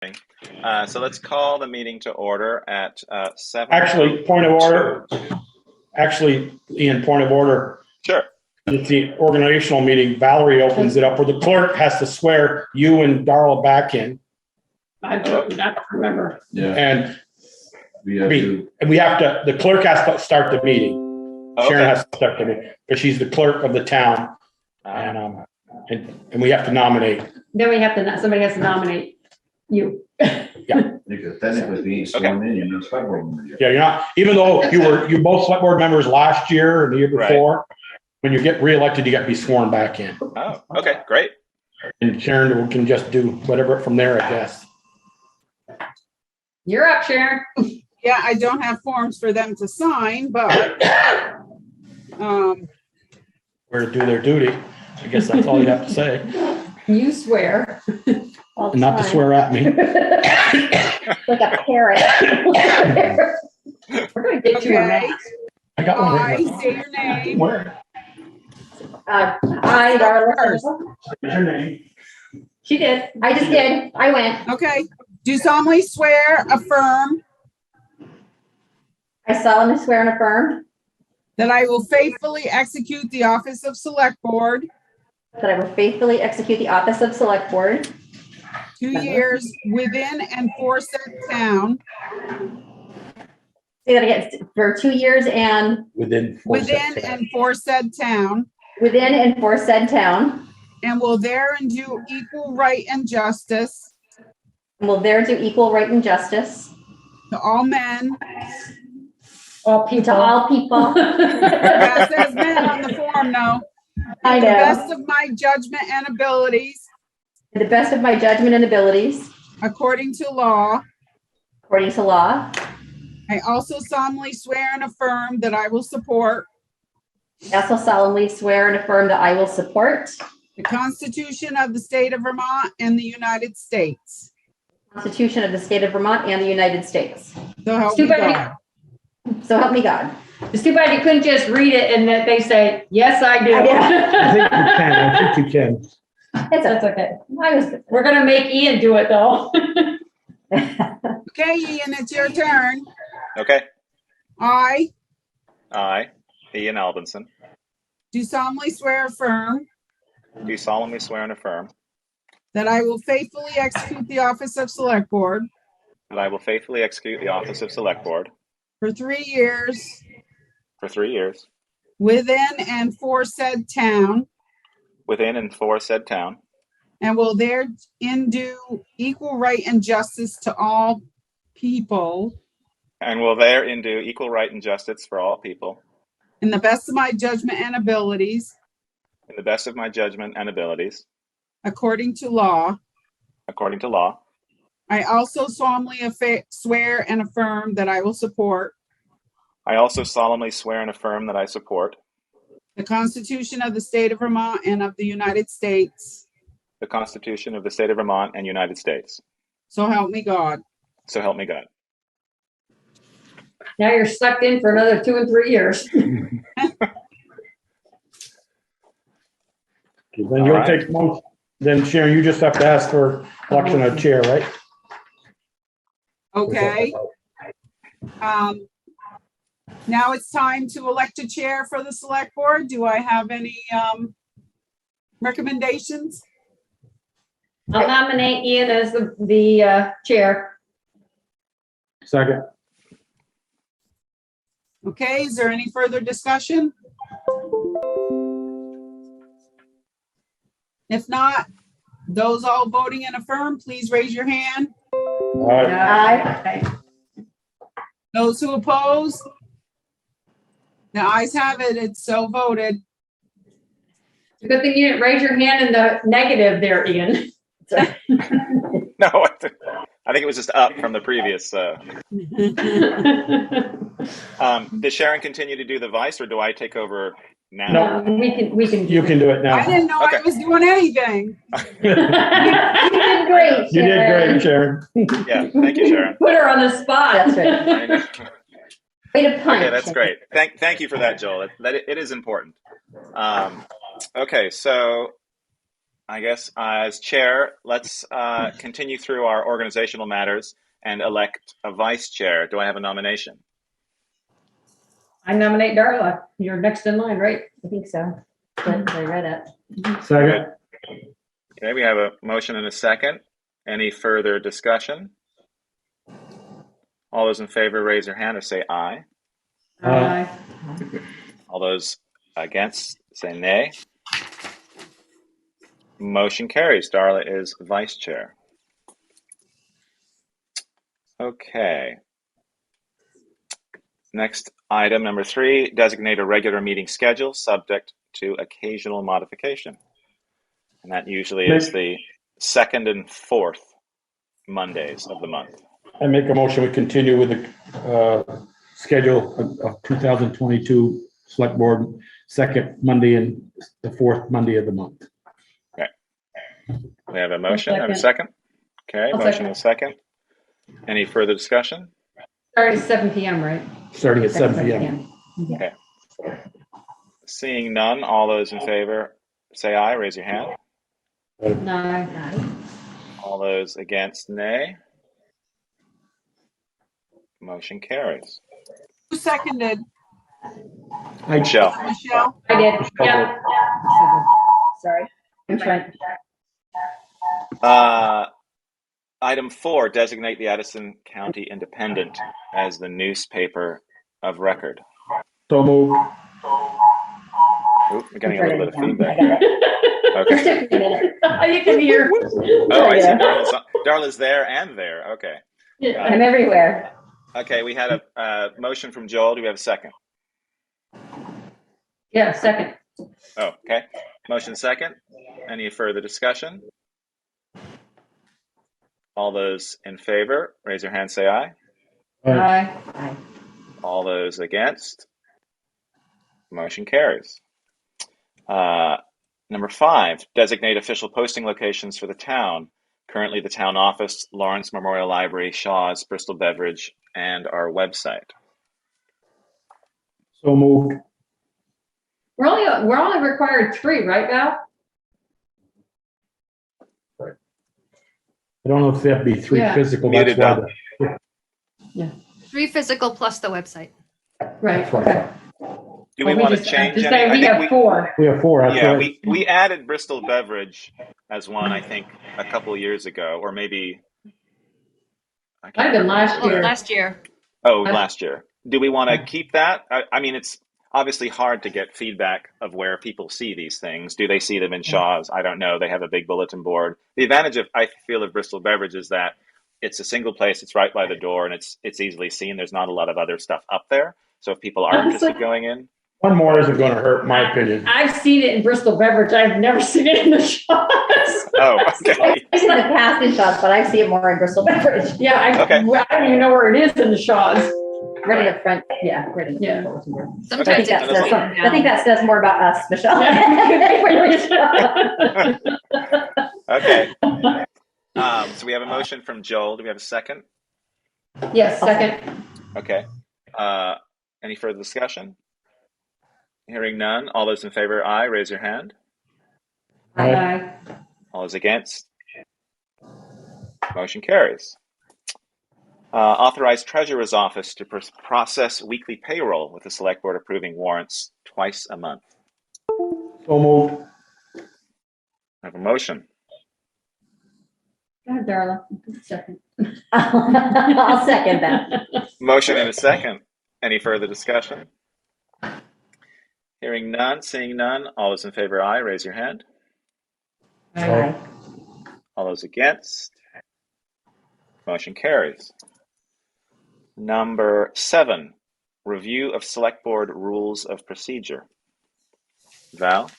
So let's call the meeting to order at 7. Actually, point of order. Actually, Ian, point of order. Sure. It's the organizational meeting. Valerie opens it up, where the clerk has to swear you and Darla back in. I don't remember. Yeah. And We have to, the clerk has to start the meeting. Okay. Sharon has to start the meeting, because she's the clerk of the town. And we have to nominate. Then we have to, somebody has to nominate you. because technically being sworn in, you're not select board member yet. Yeah, you're not, even though you're both select board members last year and the year before, when you get reelected, you got to be sworn back in. Oh, okay, great. And Sharon can just do whatever from there, I guess. You're up, Sharon. Yeah, I don't have forms for them to sign, but Where to do their duty. I guess that's all you have to say. You swear. And not to swear at me. Like a parrot. We're going to get you a okay. mask. I got one. I right say your name. Where? I, Darla. First. What's your name? She did. I just did. I went. Okay. Do solemnly swear, affirm I solemnly swear and affirm that I will faithfully execute the office of select board that I will faithfully execute the office of select board 2 years within and for said town, say that again, for 2 years and Within and for said town, within and for said town, and will there and do equal right and justice and will there do equal right and justice to all men. All to people. all people. That says men on the form, no. I To the know. best of my judgment and abilities, To the best of my judgment and abilities, according to law. according to law. I also solemnly swear and affirm that I will support I also solemnly swear and affirm that I will support the Constitution of the State of Vermont and the United States. the Constitution of the State of Vermont and the United States. So help Too me bad. God. So help me God. It's too bad you couldn't just read it and that they say, yes, I do. I think you can. It's That's okay. I was. We're going to make Ian do it though. Okay, Ian, it's your turn. Okay. I Ian Albinson, do solemnly swear affirm do solemnly swear and affirm that I will faithfully execute the office of select board that I will faithfully execute the office of select board for 3 years for 3 years within and for said town, within and for said town, and will therein do equal right and justice to all people and will therein do equal right and justice for all people in the best of my judgment and abilities, in the best of my judgment and abilities, according to law. according to law. I also solemnly swear and affirm that I will support I also solemnly swear and affirm that I support the Constitution of the State of Vermont and of the United States. the Constitution of the State of Vermont and United States. So help me God. So help me God. Now you're sucked in for another 2 and 3 years. Then All you'll right. take most. Then Sharon, you just have to ask for election of chair, right? Okay. Now it's time to elect a chair for the select board. Do I have any recommendations? I'll nominate Ian as the chair. Second. Okay, is there any further discussion? If not, those all voting in affirm, please raise your hand. All right. Aye. Those who oppose? The ayes have it, it's so voted. It's a good thing you didn't raise your hand in the negative there, Ian. No, I think it was just up from the previous. Does Sharon continue to do the vice, or do I take over now? No, we can. You can do it now. I didn't know I Okay. was doing anything. You did great. You did Sharon. great, Sharon. Yeah, thank you, Sharon. Put her on the spot. That's right. I know. Way to punch. Okay, that's great. Thank you for that, Joel. It is important. Okay, so I guess as chair, let's continue through our organizational matters and elect a vice chair. Do I have a nomination? I nominate Darla. You're next in line, right? I think so. But I read it. Second. Okay, we have a motion and a second. Any further discussion? All those in favor, raise your hand or say aye. Aye. All those against, say nay. Motion carries. Darla is vice chair. Okay. Next item, number 3, designate a regular meeting schedule subject to occasional modification. And that usually is the second and fourth Mondays of the month. I make a motion, we continue with the schedule of 2022 Select Board, second Monday and the fourth Monday of the month. Okay. We have a motion and a second. Okay, I'll motion and a second. Any further discussion? Starting at 7 PM, right? Starting at 7 p.m. Okay. Seeing none, all those in favor say aye, raise your hand. No. All those against, nay. Motion carries. Who seconded? Michelle. Michelle? I did. Yeah. Sorry. I'm trying. Item 4, designate the Addison County Independent as the newspaper of record. So moved. Oop, we're getting a little bit of feedback. Just Okay. took me a minute. You can hear. Oh, I see. Darla's there and there. Okay. I'm everywhere. Okay, we had a motion from Joel. Do we have a second? Yeah, second. Oh, okay. Motion second. Any further discussion? All those in favor, raise your hand, say aye. Aye. Aye. All those against, motion carries. Number 5, designate official posting locations for the town. Currently the town office, Lawrence Memorial Library, Shaw's, Bristol Beverage, and our website. So moved. We're only required 3, right, Val? I don't know if they have to be 3 Yeah. physical. Muted That's why. 3 physical plus the website. Right, That's right. okay. Do we want to change Just any? say I we think have 4. We have 4. That's Yeah, right. we added Bristol Beverage as one, I think, a couple years ago, or maybe. I can't Might have been remember. last year. Last year. Oh, last year. Do we want to keep that? I mean, it's obviously hard to get feedback of where people see these things. Do they see them in Shaw's? I don't know. They have a big bulletin board. The advantage of, I feel, of Bristol Beverage is that it's a single place. It's right by the door, and it's easily seen. There's not a lot of other stuff up there. So if people are interested going in, One more isn't going to hurt, my opinion. I've seen it in Bristol Beverage. I've never seen it in the shops. oh, okay. I've seen the past in shots, but I see it more in Bristol Beverage. Yeah, I don't even know where it is in the shops. Right in the front, yeah, right in the Yeah. front. Sometimes I think it's that says written something. I think down. that says more about us, Michelle. Okay. So we have a motion from Joel. Do we have a second? Yes, second. Okay. Any further discussion? Hearing none. All those in favor, aye. Raise your hand. Aye. All those against? Motion carries. Authorize Treasurer's Office to process weekly payroll with the Select Board approving warrants twice a month. So moved. I have a motion. Go ahead, Darla. Second. I'll second that. Motion and a second. Any further discussion? Hearing none, seeing none. All those in favor, aye. Raise your hand. Aye. All those against? Motion carries. Number 7, review of Select Board rules of procedure. Val?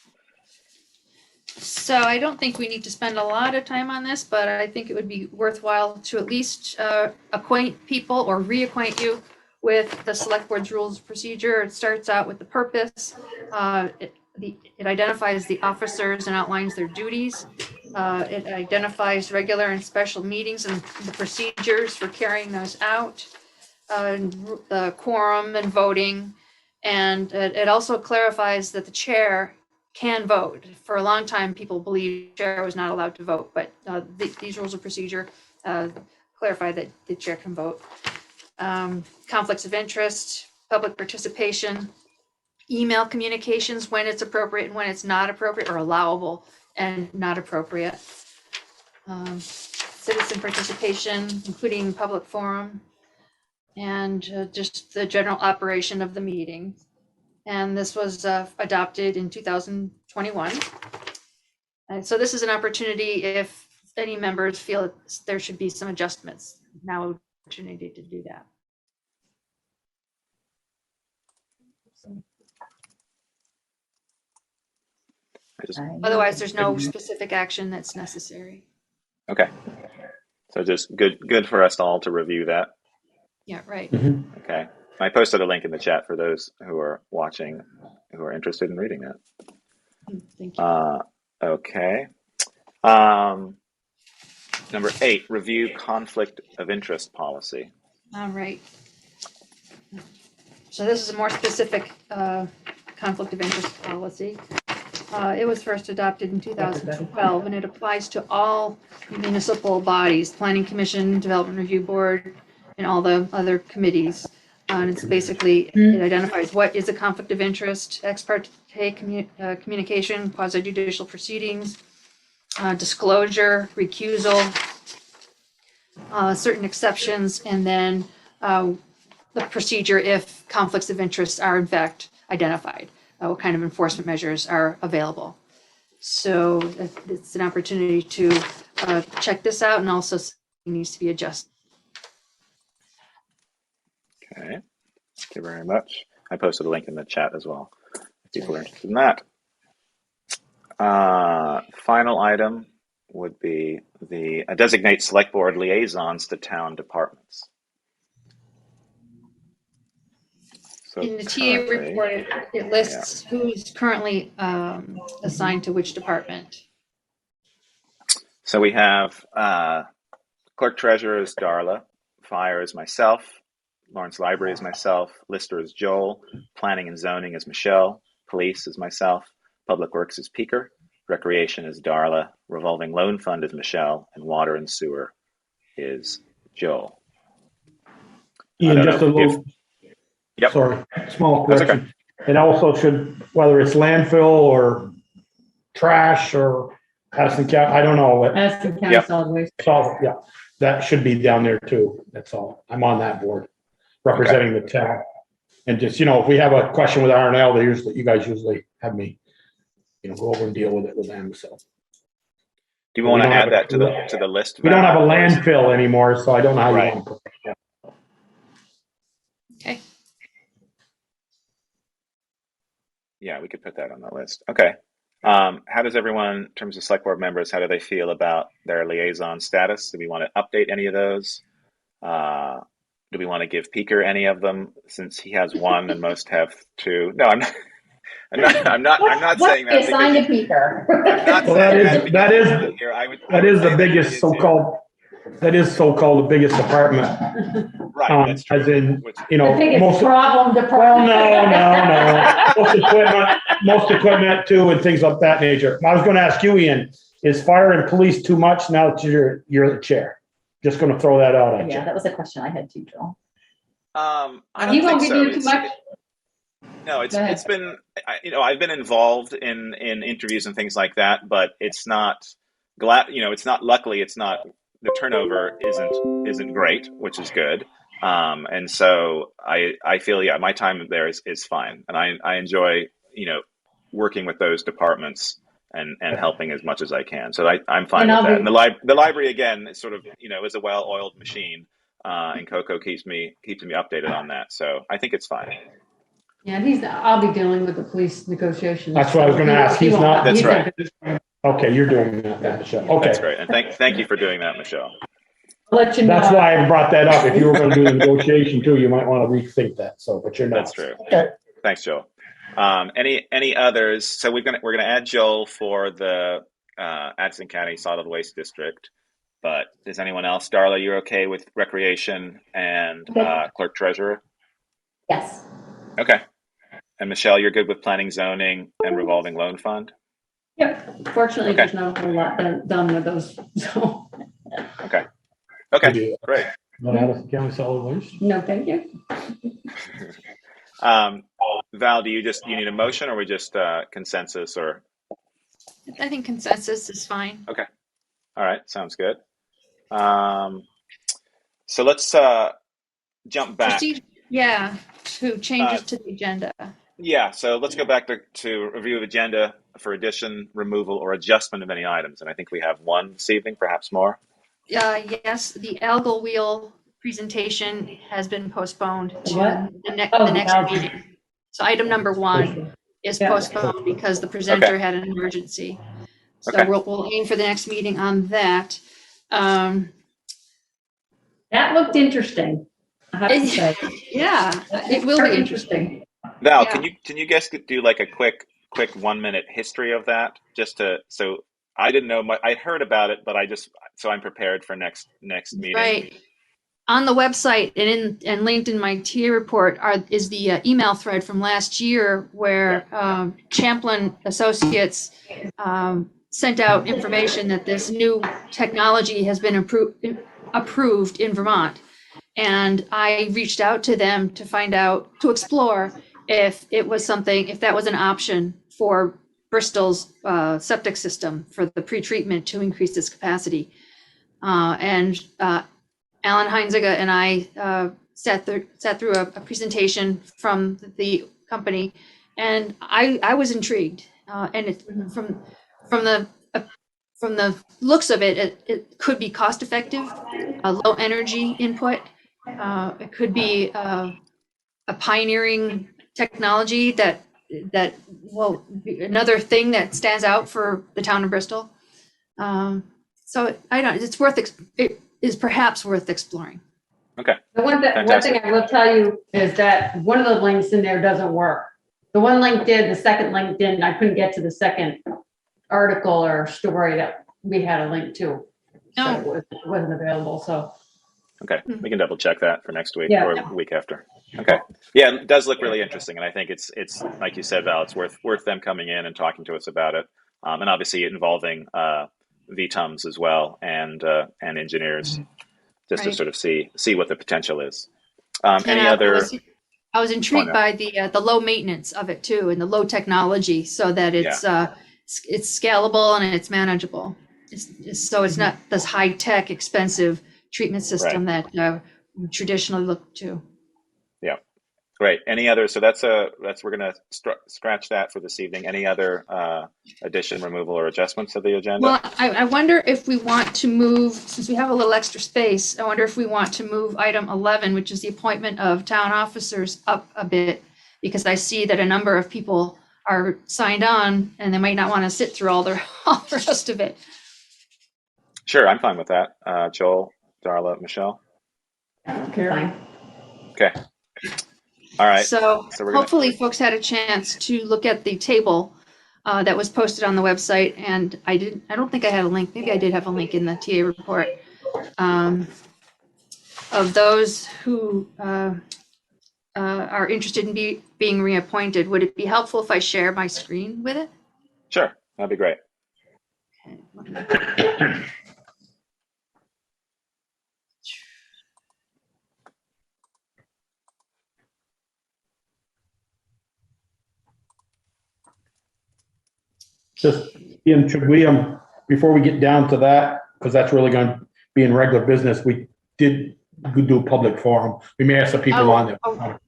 So I don't think we need to spend a lot of time on this, but I think it would be worthwhile to at least acquaint people or reacquaint you with the Select Board's rules of procedure. It starts out with the purpose. It identifies the officers and outlines their duties. It identifies regular and special meetings and the procedures for carrying those out, the quorum and voting. And it also clarifies that the chair can vote. For a long time, people believed chair was not allowed to vote, but these rules of procedure clarify that the chair can vote. Conflicts of interest, public participation, email communications when it's appropriate and when it's not appropriate, or allowable and not appropriate. Citizen participation, including public forum, and just the general operation of the meeting. And this was adopted in 2021. And so this is an opportunity if any members feel there should be some adjustments. Now, opportunity to do that. Otherwise, there's no specific action that's necessary. Okay. So just good for us all to review that. Yeah, right. Okay. I posted a link in the chat for those who are watching, who are interested in reading that. Thank you. Okay. Number 8, review conflict of interest policy. All right. So this is a more specific conflict of interest policy. It was first adopted in 2012, and it applies to all municipal bodies, Planning Commission, Development Review Board, and all the other committees. And it's basically, it identifies what is a conflict of interest, ex parte communication, quasi-judicial proceedings, disclosure, recusal, certain exceptions, and then the procedure if conflicts of interest are in fact identified, what kind of enforcement measures are available. So it's an opportunity to check this out, and also it needs to be adjusted. Okay. Thank you very much. I posted a link in the chat as well, if people are interested in that. Final item would be the designate select board liaisons to town departments. So In the TA report, it lists who's currently assigned to which department. So we have clerk treasurer is Darla, fire is myself, Lawrence Library is myself, Lister is Joel, planning and zoning is Michelle, police is myself, public works is Peaker, recreation is Darla, revolving loan fund is Michelle, and water and sewer is Joel. Ian, just a little, Yep. sorry, small That's correction. It also should, whether it's landfill or trash or Addison County, I don't know. Addison County Yep. Solid Waste. So, yeah, that should be down there too. That's all. I'm on that board representing the town. And just, if we have a question with R&L, you guys usually have me, go over and deal with it with them, so. Do you want to add that to the list? We don't have a landfill anymore, so I don't know how you want to put that. Okay. Yeah, we could put that on the list. Okay. How does everyone, in terms of select board members, how do they feel about their liaison status? Do we want to update any of those? Do we want to give Peaker any of them, since he has one and most have two? No, I'm not. I'm not saying that. Assigned to Peaker. Well, that is the biggest so-called the biggest department. Right, that's true. As in, The biggest problem well, department. no. Most equipment too, and things of that nature. I was going to ask you, Ian, is fire and police too much now that you're the chair? Just going to throw that out at you. Yeah, that was a question I had too, Joel. I don't You think won't be so. doing too much? No, it's been, I've been involved in interviews and things like that, but it's not luckily it's not, the turnover isn't great, which is good. And so I feel, my time there is fine. And I enjoy, working with those departments and helping as much as I can. So I'm fine with that. And the library, again, is sort of, is a well-oiled machine. And Coco keeps me updated on that. So I think it's fine. Yeah, I'll be dealing with the police negotiations. That's what I was going to ask. He's not. That's right. Okay, you're doing that, Michelle. Okay. That's great. And thank you for doing that, Michelle. I'll let you know. That's why I brought that up. If you were going to do the negotiation too, you might want to rethink that. So, but you're not. That's true. Okay. Thanks, Joel. Any others? So we're gonna add Joel for the Addison County Solid Waste District. But does anyone else? Darla, you're okay with recreation and clerk treasurer? Yes. Okay. And Michelle, you're good with planning, zoning, and revolving loan fund? Yep, fortunately, Okay. there's not a whole lot done with those, so, Okay. We Okay, do. great. Not out of county solid waste. no, thank you. Val, do you need a motion, or we just consensus, or? I think consensus is fine. Okay. All right. Sounds good. So let's jump back. Proceed, yeah, to changes to the agenda. Yeah. So let's go back to review of agenda for addition, removal, or adjustment of any items. And I think we have one this evening, perhaps more. Yes, the algal wheel presentation has been postponed to What? the next Oh, the the next algal. meeting. So item number 1 is Yeah. postponed because the presenter had an emergency. So Okay. we'll aim for the next meeting on that. That looked interesting, I have to say. Yeah, it will Very be interesting. Val, Yeah. can you guys do like a quick 1-minute history of that, so I didn't know I heard about it, but so I'm prepared for next meeting. Right. On the website and linked in my TA report is the email thread from last year where Champlin Associates sent out information that this new technology has been approved in Vermont. And I reached out to them to explore if that was an option for Bristol's septic system for the pretreatment to increase its capacity. And Alan Heinziger and I sat through a presentation from the company, and I was intrigued. And it, from the looks of it, it could be cost effective, a low energy input. It could be a pioneering technology that will be another thing that stands out for the town of Bristol. So it is perhaps worth exploring. Okay. The one thing I will tell you is that one of the links in there doesn't work. The one link did, the second link didn't. I couldn't get to the second article or story that we had a link to. So it wasn't available, so. Okay, we can double check that for next week Yeah. or the week after. Okay, yeah, it does look really interesting, and I think it's like you said, Val, it's worth them coming in and talking to us about it, and obviously involving VTums as well and engineers, just to sort of see what the potential is. Any other? I was intrigued by the low maintenance of it too, and the low technology, so that it's scalable and it's manageable. So it's not this high tech, expensive treatment system that we traditionally look to. Yeah, great. Any other? So we're gonna scratch that for this evening. Any other addition, removal, or adjustments of the agenda? Well, I wonder if we want to move, since we have a little extra space, I wonder if we want to move item 11, which is the appointment of town officers, up a bit, because I see that a number of people are signed on and they might not want to sit through all the rest of it. Sure, I'm fine with that. Joel, Darla, Michelle. Okay. Okay. All right. So we're hopefully folks had a chance to look at the table that was posted on the website, and I don't think I had a link. Maybe I did have a link in the TA report of those who are interested in being reappointed. Would it be helpful if I share my screen with it? Sure, that'd be great. Okay. Just, Ian, should we, before we get down to that, because that's really going to be in regular business, we did do a public forum. We may have some people on there. Comment.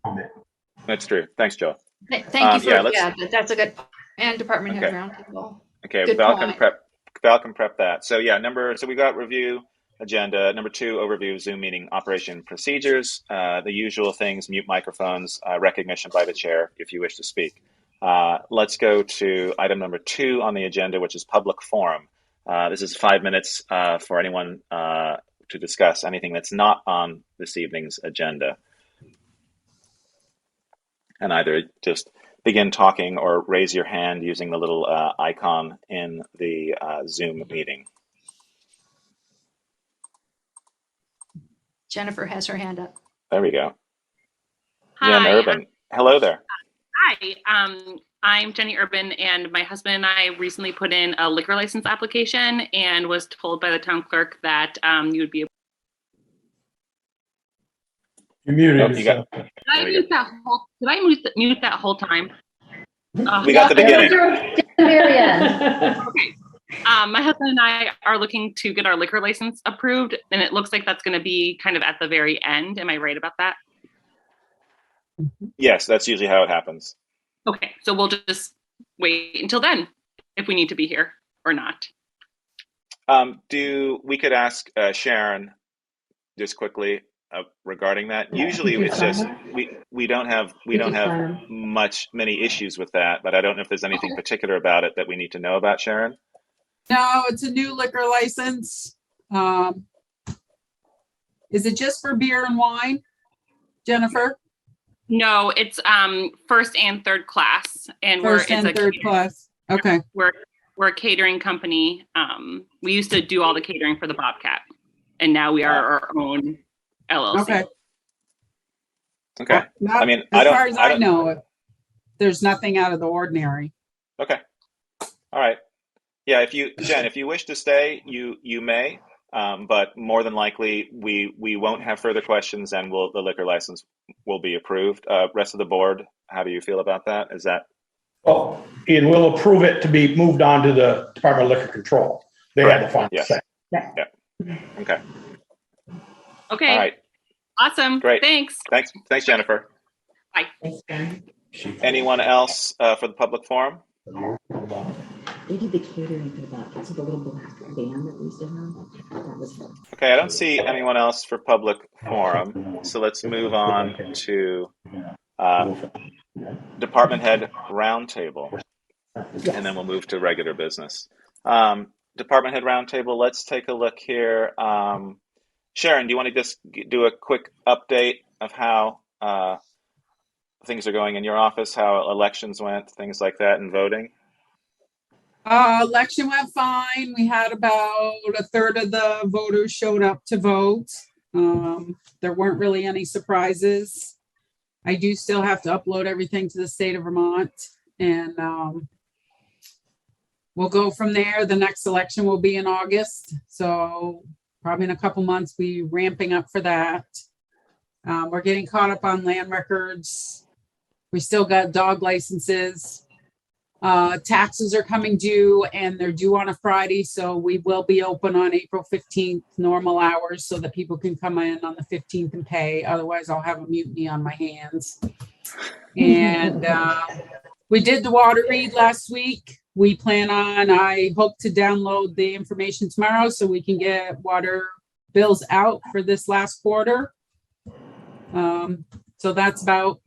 That's true. Thanks, Joe. Thank you for that's a good, and department head roundtable. Okay, Good Val point. can prep that. So yeah, so we got review agenda. Number 2, overview of Zoom meeting operation procedures. The usual things: mute microphones, recognition by the chair if you wish to speak. Let's go to item number 2 on the agenda, which is public forum. This is 5 minutes for anyone to discuss anything that's not on this evening's agenda. And either just begin talking or raise your hand using the little icon in the Zoom meeting. Jennifer has her hand up. There we go. Hi. Jen Urban. Hello there. Hi, I'm Jenny Urban, and my husband and I recently put in a liquor license application and was told by the town clerk that you would be able. You muted Oh, you got- yourself. Did I mute that whole time? We got the beginning. Just the very end. My husband and I are looking to get our liquor license approved, and it looks like that's going to be kind of at the very end. Am I right about that? Yes, that's usually how it happens. Okay, so we'll just wait until then if we need to be here or not. We could ask Sharon just quickly regarding that. Usually it's just we don't have many issues with that, but I don't know if there's anything particular about it that we need to know about, Sharon. No, it's a new liquor license. Is it just for beer and wine, Jennifer? No, it's first and third class, and First and third class. Okay. We're a catering company. We used to do all the catering for the Bobcat, and now we are our own LLC. Okay. Okay. Not, I mean, as far as I know, there's nothing out of the ordinary. Okay. All right. Yeah, Jen, if you wish to stay, you may, but more than likely we won't have further questions, and the liquor license will be approved. Rest of the board, how do you feel about that? Is that? Well, and we'll approve it to be moved on to the Department of Liquor Control. They have the final Yes. say. Yeah. Okay. Okay. All right. Awesome. Great. Thanks. Thanks, Jennifer. Bye. Anyone else for the public forum? They did the catering for the Bobcats with the little black band that we used to have. That was fun. Okay, I don't see anyone else for public forum, so let's move on to department head roundtable, and then we'll move to regular business. Department head roundtable, let's take a look here. Sharon, do you want to just do a quick update of how things are going in your office, how elections went, things like that, and voting? Election went fine. We had about a third of the voters showed up to vote. There weren't really any surprises. I do still have to upload everything to the state of Vermont, and we'll go from there. The next election will be in August, so probably in a couple months we're ramping up for that. We're getting caught up on land records. We still got dog licenses. Taxes are coming due, and they're due on a Friday, so we will be open on April 15th, normal hours, so that people can come in on the 15th and pay. Otherwise, I'll have a mutiny on my hands. And we did the water read last week. We plan on, I hope to download the information tomorrow so we can get water bills out for this last quarter. So that's about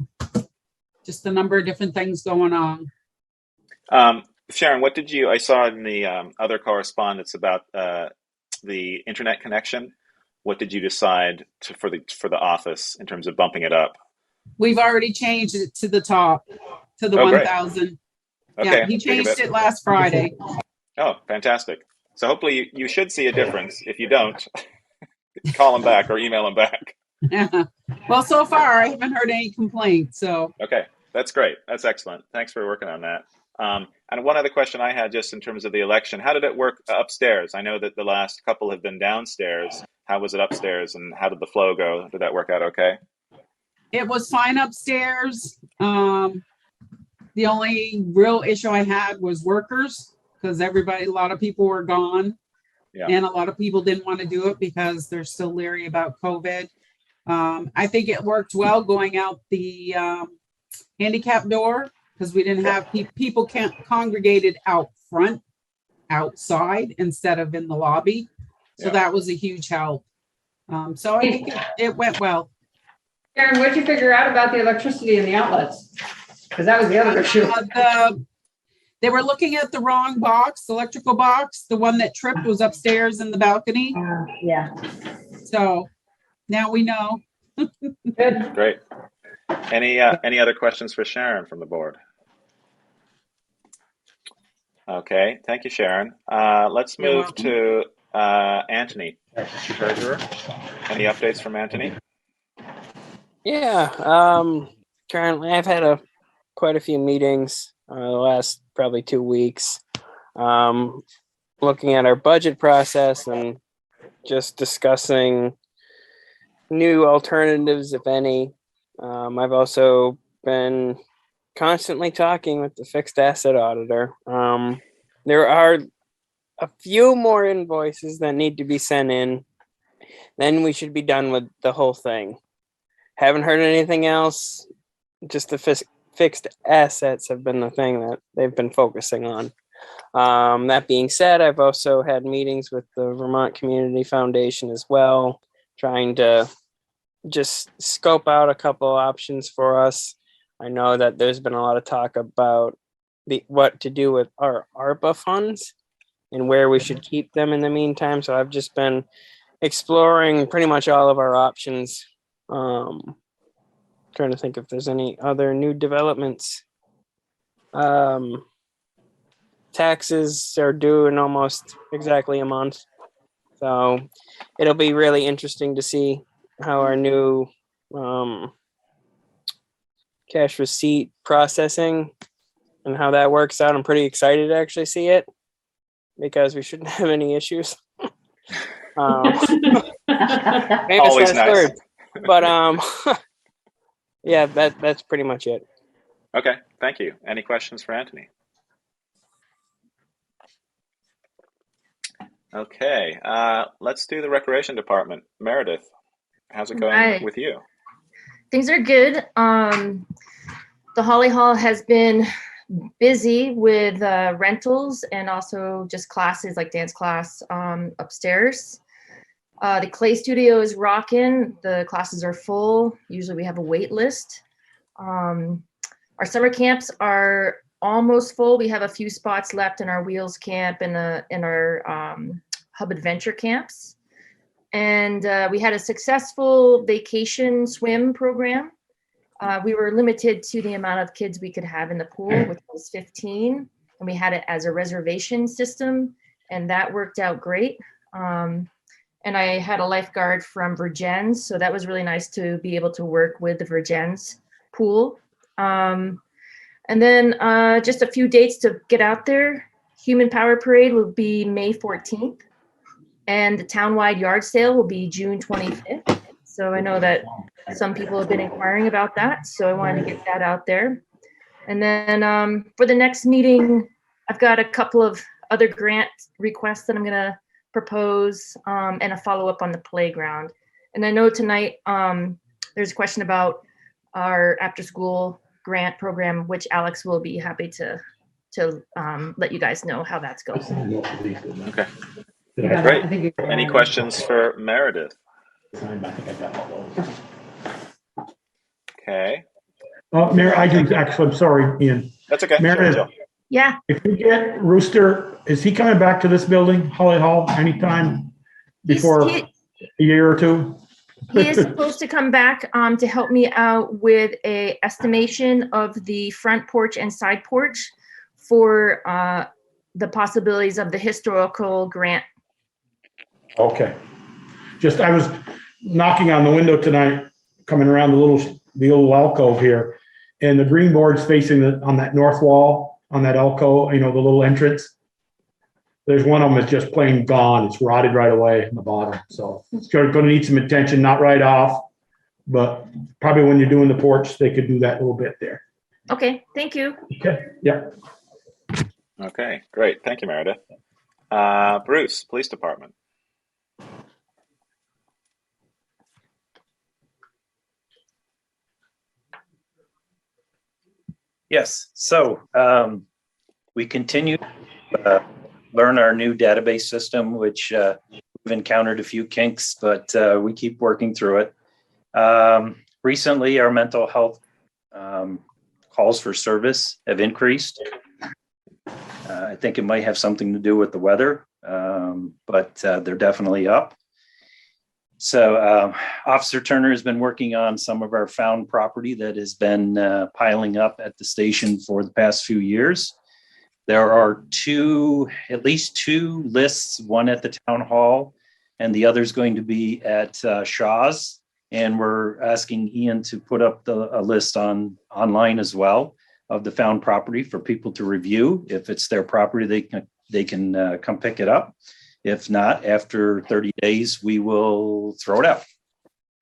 just a number of different things going on. Sharon, what did I saw in the other correspondence about the internet connection. What did you decide for the office in terms of bumping it up? We've already changed it to the top, to the 1,000. Okay, yeah, he changed it last Friday. Oh, fantastic. So hopefully you should see a difference. If you don't, call him back or email him back. Well, so far I haven't heard any complaints. So okay, that's great. That's excellent. Thanks for working on that. And one other question I had just in terms of the election, how did it work upstairs? I know that the last couple have been downstairs. How was it upstairs and how did the flow go? Did that work out okay? It was fine upstairs. The only real issue I had was workers because a lot of people were gone. Yeah. And a lot of people didn't want to do it because they're still leery about COVID. I think it worked well going out the handicap door because we didn't have people congregated out front, outside instead of in the lobby. So that was a huge help. So I think it went well. Karen, what did you figure out about the electricity and the outlets? Because that was the other issue. They were looking at the wrong box, the electrical box. The one that tripped was upstairs in the balcony. Yeah. So now we know. Good. Great. Any other questions for Sharon from the board? Okay, thank you, Sharon. Let's move to Anthony, treasurer. Any updates from Anthony? Yeah, currently I've had a quite a few meetings the last probably 2 weeks, looking at our budget process and just discussing new alternatives, if any. I've also been constantly talking with the fixed asset auditor. There are a few more invoices that need to be sent in. Then we should be done with the whole thing. Haven't heard anything else. Just the fixed assets have been the thing that they've been focusing on. That being said, I've also had meetings with the Vermont Community Foundation as well, trying to just scope out a couple options for us. I know that there's been a lot of talk about what to do with our ARPA funds and where we should keep them in the meantime. So I've just been exploring pretty much all of our options. Trying to think if there's any other new developments. Taxes are due in almost exactly a month. So it'll be really interesting to see how our new cash receipt processing and how that works out. I'm pretty excited to actually see it because we shouldn't have any issues. Maybe Always nice. word, but yeah, that's pretty much it. Okay, thank you. Any questions for Anthony? Okay, let's do the recreation department. Meredith, how's it going Right. with you? Things are good. The Holly Hall has been busy with rentals and also just classes like dance class upstairs. The clay studio is rocking. The classes are full. Usually we have a wait list. Our summer camps are almost full. We have a few spots left in our Wheels camp and in our Hub Adventure camps. And we had a successful vacation swim program. We were limited to the amount of kids we could have in the pool, which was 15. And we had it as a reservation system, and that worked out great. And I had a lifeguard from Virgins, so that was really nice to be able to work with the Virgins pool. And then just a few dates to get out there. Human Power Parade will be May 14th, and the townwide yard sale will be June 25th. So I know that some people have been inquiring about that, so I wanted to get that out there. And then for the next meeting, I've got a couple of other grant requests that I'm gonna propose and a follow-up on the playground. And I know tonight there's a question about our after-school grant program, which Alex will be happy to let you guys know how that's going. Okay, Yeah, great. I think you're Any right. questions for Meredith? Okay, Mayor, I do, actually, I'm sorry, Ian. that's okay. Meredith, Sure, Jill. Yeah, if we get Rooster, is he coming back to this building, Holly Hall, anytime before he- a year or two? he is supposed to come back to help me out with a estimation of the front porch and side porch for the possibilities of the historical grant. Okay. Just, I was knocking on the window tonight, coming around the old alcove here, and the green board's facing on that north wall, on that alcove, the little entrance. There's one of them that's just plain gone. It's rotted right away in the bottom. So it's going to need some attention, not right off, but probably when you're doing the porch, they could do that little bit there. Okay, thank you. Okay, yeah. Okay, great. Thank you, Meredith. Bruce, Police Department. Yes, so we continue to learn our new database system, which we've encountered a few kinks, but we keep working through it. Recently, our mental health calls for service have increased. I think it might have something to do with the weather, but they're definitely up. So Officer Turner has been working on some of our found property that has been piling up at the station for the past few years. There are at least two lists, one at the town hall and the other is going to be at Shaw's. And we're asking Ian to put up a list online as well. of the found property for people to review. If it's their property, they can come pick it up. If not, after 30 days, we will throw it out.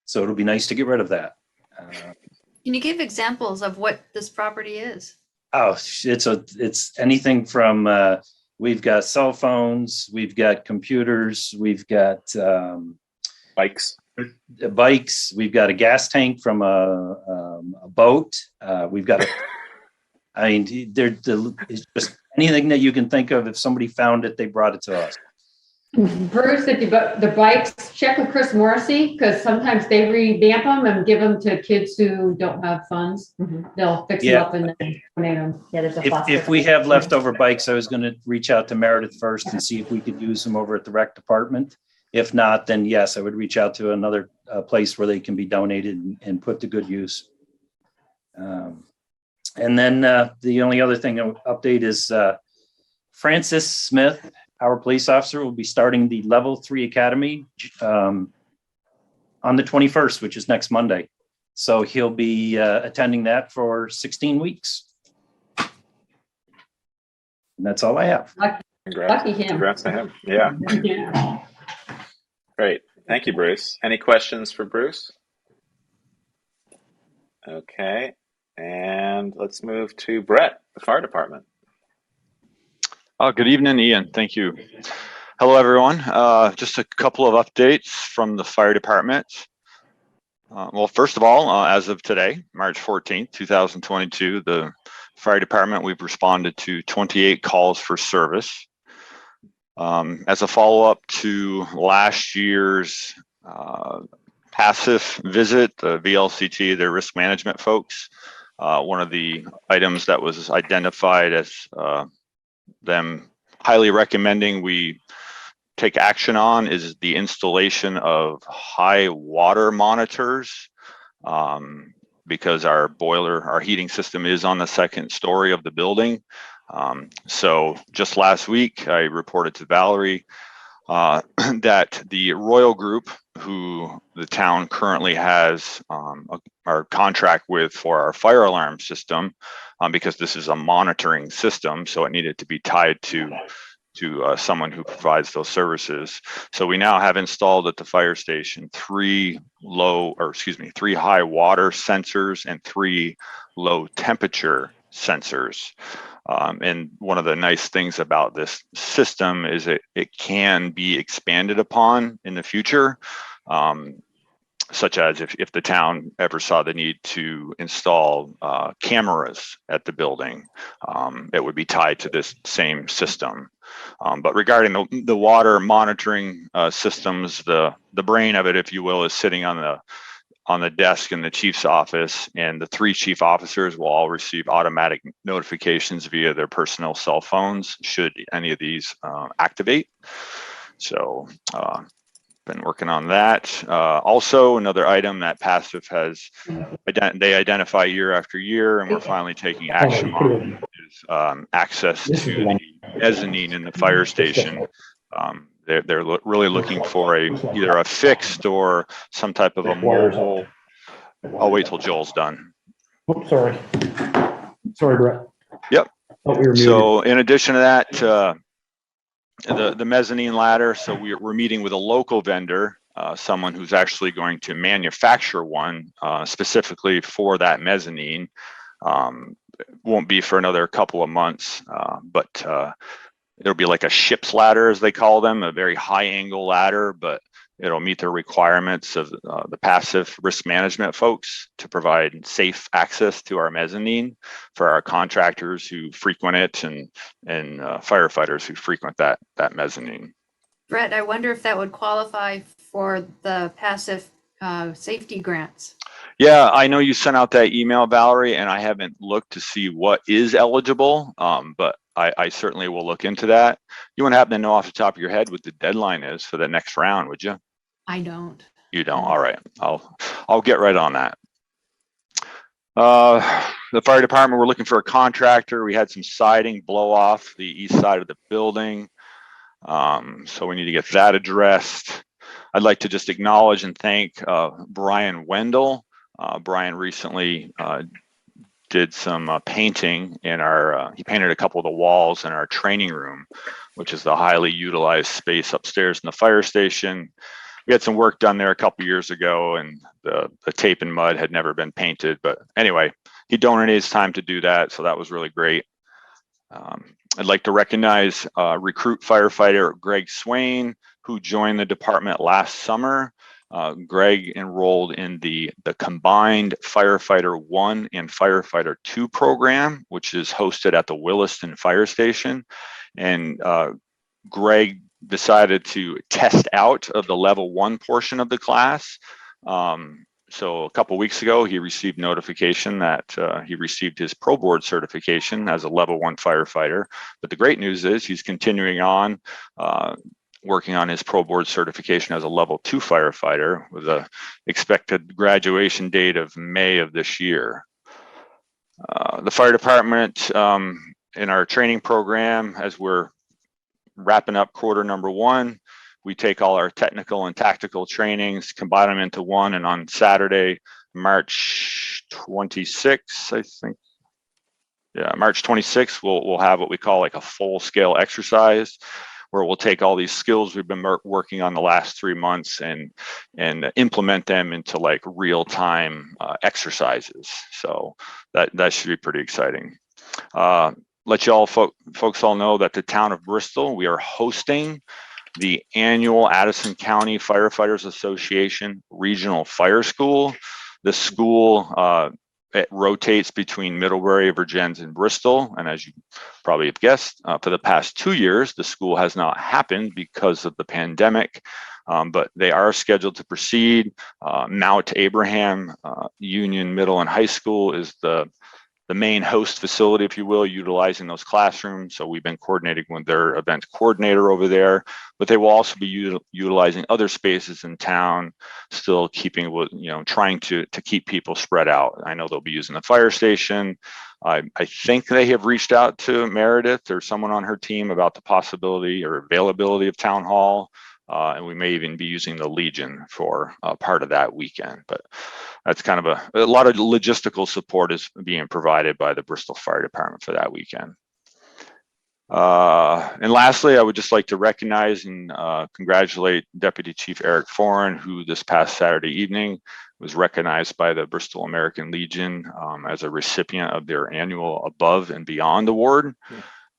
So it'll be nice to get rid of that. Can you give examples of what this property is? Oh, it's anything from, we've got cell phones, we've got computers, we've got Bikes. bikes, we've got a gas tank from a boat. We've got it's just anything that you can think of. If somebody found it, they brought it to us. Bruce, if you got the bikes, check with Chris Morrissey, because sometimes they revamp them and give them to kids who don't have funds. They'll fix them up and then donate them. Yeah, there's a If phosphorus. we have leftover bikes, I was going to reach out to Meredith first and see if we could use them over at the rec department. If not, then yes, I would reach out to another place where they can be donated and put to good use. And then the only other thing I would update is Francis Smith, our police officer, will be starting the Level 3 Academy on the 21st, which is next Monday. So he'll be attending that for 16 weeks. And that's all I have. Lucky him. Congrats to him. Yeah. Yeah. Great. Thank you, Bruce. Any questions for Bruce? Okay. And let's move to Brett, the fire department. Good evening, Ian. Thank you. Hello, everyone. Just a couple of updates from the fire department. Well, first of all, as of today, March 14th, 2022, the fire department, we've responded to 28 calls for service. As a follow-up to last year's passive visit, the VLCT, their risk management folks, one of the items that was identified as them highly recommending we take action on is the installation of high water monitors, because our boiler, our heating system is on the second story of the building. So just last week, I reported to Valerie that the Royal Group, who the town currently has our contract with for our fire alarm system, because this is a monitoring system, so it needed to be tied to someone who provides those services. So we now have installed at the fire station three high water sensors and 3 low temperature sensors. And one of the nice things about this system is it can be expanded upon in the future, such as if the town ever saw the need to install cameras at the building, it would be tied to this same system. But regarding the water monitoring systems, the brain of it, if you will, is sitting on the desk in the chief's office, and the 3 chief officers will all receive automatic notifications via their personal cell phones should any of these activate. So been working on that. Also, another item that Passive has, they identify year after year, and we're finally taking action on, is access to the mezzanine in the fire station. They're really looking for either a fixed or some type of a mobile. I'll wait till Joel's done. Oops, sorry. Sorry, Brett. Yep. Oh, we were So in addition to that, the mezzanine ladder, so we're meeting with a local vendor, someone who's actually going to manufacture one specifically for that mezzanine. Won't be for another couple of months, but it'll be like a ship's ladder, as they call them, a very high angle ladder, but it'll meet the requirements of the passive risk management folks to provide safe access to our mezzanine for our contractors who frequent it and firefighters who frequent that mezzanine. Brett, I wonder if that would qualify for the passive safety grants. Yeah, I know you sent out that email, Valerie, and I haven't looked to see what is eligible, but I certainly will look into that. You wouldn't happen to know off the top of your head what the deadline is for the next round, would you? I don't. You don't? All right. I'll get right on that. The fire department, we're looking for a contractor. We had some siding blow off the east side of the building. So we need to get that addressed. I'd like to just acknowledge and thank Brian Wendell. Brian recently did some painting in our, he painted a couple of the walls in our training room, which is the highly utilized space upstairs in the fire station. We had some work done there a couple years ago, and the tape and mud had never been painted. But anyway, he donated his time to do that, so that was really great. I'd like to recognize recruit firefighter Greg Swain, who joined the department last summer. Greg enrolled in the combined Firefighter 1 and Firefighter 2 program, which is hosted at the Williston Fire Station. And Greg decided to test out of the level 1 portion of the class. So a couple weeks ago, he received notification that he received his Pro Board certification as a level 1 firefighter. But the great news is he's continuing on working on his Pro Board certification as a level 2 firefighter with a expected graduation date of May of this year. The fire department in our training program, as we're wrapping up quarter number 1, we take all our technical and tactical trainings, combine them into one, and on Saturday, March 26th, I think. Yeah, March 26th, we'll have what we call like a full-scale exercise, where we'll take all these skills we've been working on the last 3 months and implement them into like real-time exercises. So that should be pretty exciting. Let y'all folks all know that the town of Bristol, we are hosting the annual Addison County Firefighters Association Regional Fire School. The school, it rotates between Middlebury, Virgins, and Bristol. And as you probably have guessed, for the past 2 years, the school has not happened because of the pandemic, but they are scheduled to proceed. Mount Abraham Union Middle and High School is the main host facility, if you will, utilizing those classrooms. So we've been coordinating with their event coordinator over there, but they will also be utilizing other spaces in town, still keeping with, trying to keep people spread out. I know they'll be using the fire station. I think they have reached out to Meredith or someone on her team about the possibility or availability of town hall. And we may even be using the Legion for part of that weekend, but that's kind of a lot of logistical support is being provided by the Bristol Fire Department for that weekend. And lastly, I would just like to recognize and congratulate Deputy Chief Eric Foran, who this past Saturday evening was recognized by the Bristol American Legion as a recipient of their annual Above and Beyond Award.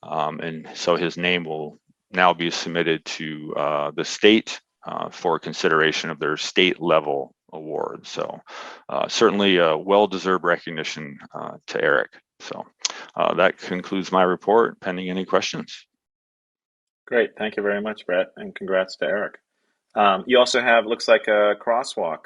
And so his name will now be submitted to the state for consideration of their state level award. So certainly a well-deserved recognition to Eric. So that concludes my report, pending any questions. Great, thank you very much, Brett, and congrats to Eric. You also have, looks like a crosswalk,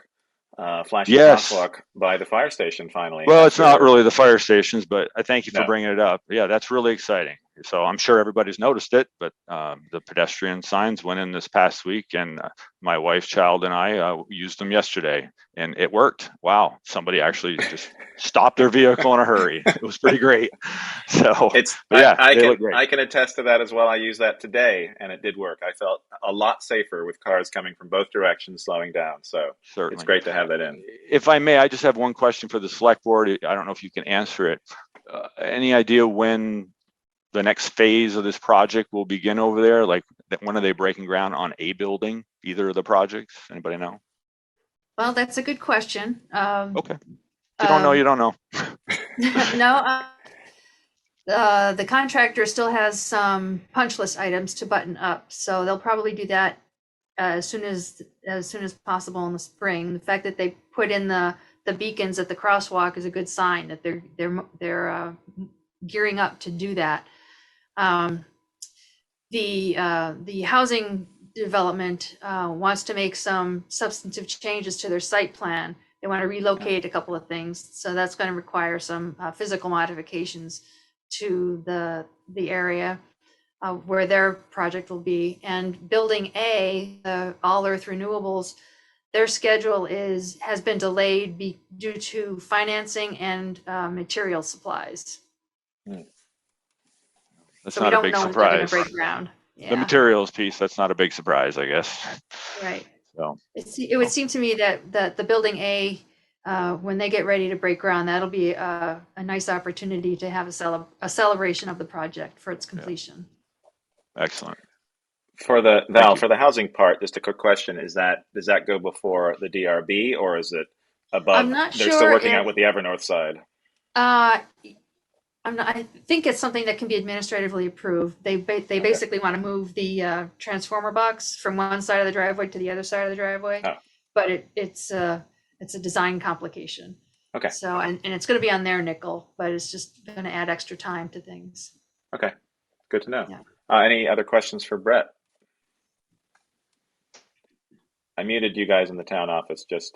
flashing crosswalk by the fire station finally. Well, it's not really the fire stations, but I thank you for No. bringing it up. Yeah, that's really exciting. So I'm sure everybody's noticed it, but the pedestrian signs went in this past week, and my wife, child, and I used them yesterday, and it worked. Wow, somebody actually just stopped their vehicle in a hurry. It was pretty great. So I can attest to that as well. I used that today, and it did work. I felt a lot safer with cars coming from both directions slowing down. So certainly, it's great to have that in. If I may, I just have one question for the select board. I don't know if you can answer it. Any idea when the next phase of this project will begin over there? Like, when are they breaking ground on a building, either of the projects? Anybody know? Well, that's a good question. Okay. If you don't know, you don't know. No, the contractor still has some punch list items to button up, so they'll probably do that as soon as possible in the spring. The fact that they put in the beacons at the crosswalk is a good sign that they're gearing up to do that. The housing development wants to make some substantive changes to their site plan. They want to relocate a couple of things, so that's going to require some physical modifications to the area where their project will be. And Building A, the All Earth Renewables, their schedule has been delayed due to financing and material supplies. That's so not we a don't big know when they're going to surprise. break ground. Yeah. The materials piece, that's not a big surprise, I guess. Right. So It would seem to me that the Building A when they get ready to break ground, that'll be a nice opportunity to have a celebration of the project for its completion. Excellent. For the Val, for the housing part, just a quick question: does that go before the DRB, or is it above? I'm not They're sure still working if- out with the Evernorth side. I think it's something that can be administratively approved. They basically want to move the transformer box from one side of the driveway to the other side of the driveway, but it's a design complication. Okay. So and it's going to be on their nickel, but it's just going to add extra time to things. Okay, good to know. Yeah. Any other questions for Brett? I muted you guys in the town office just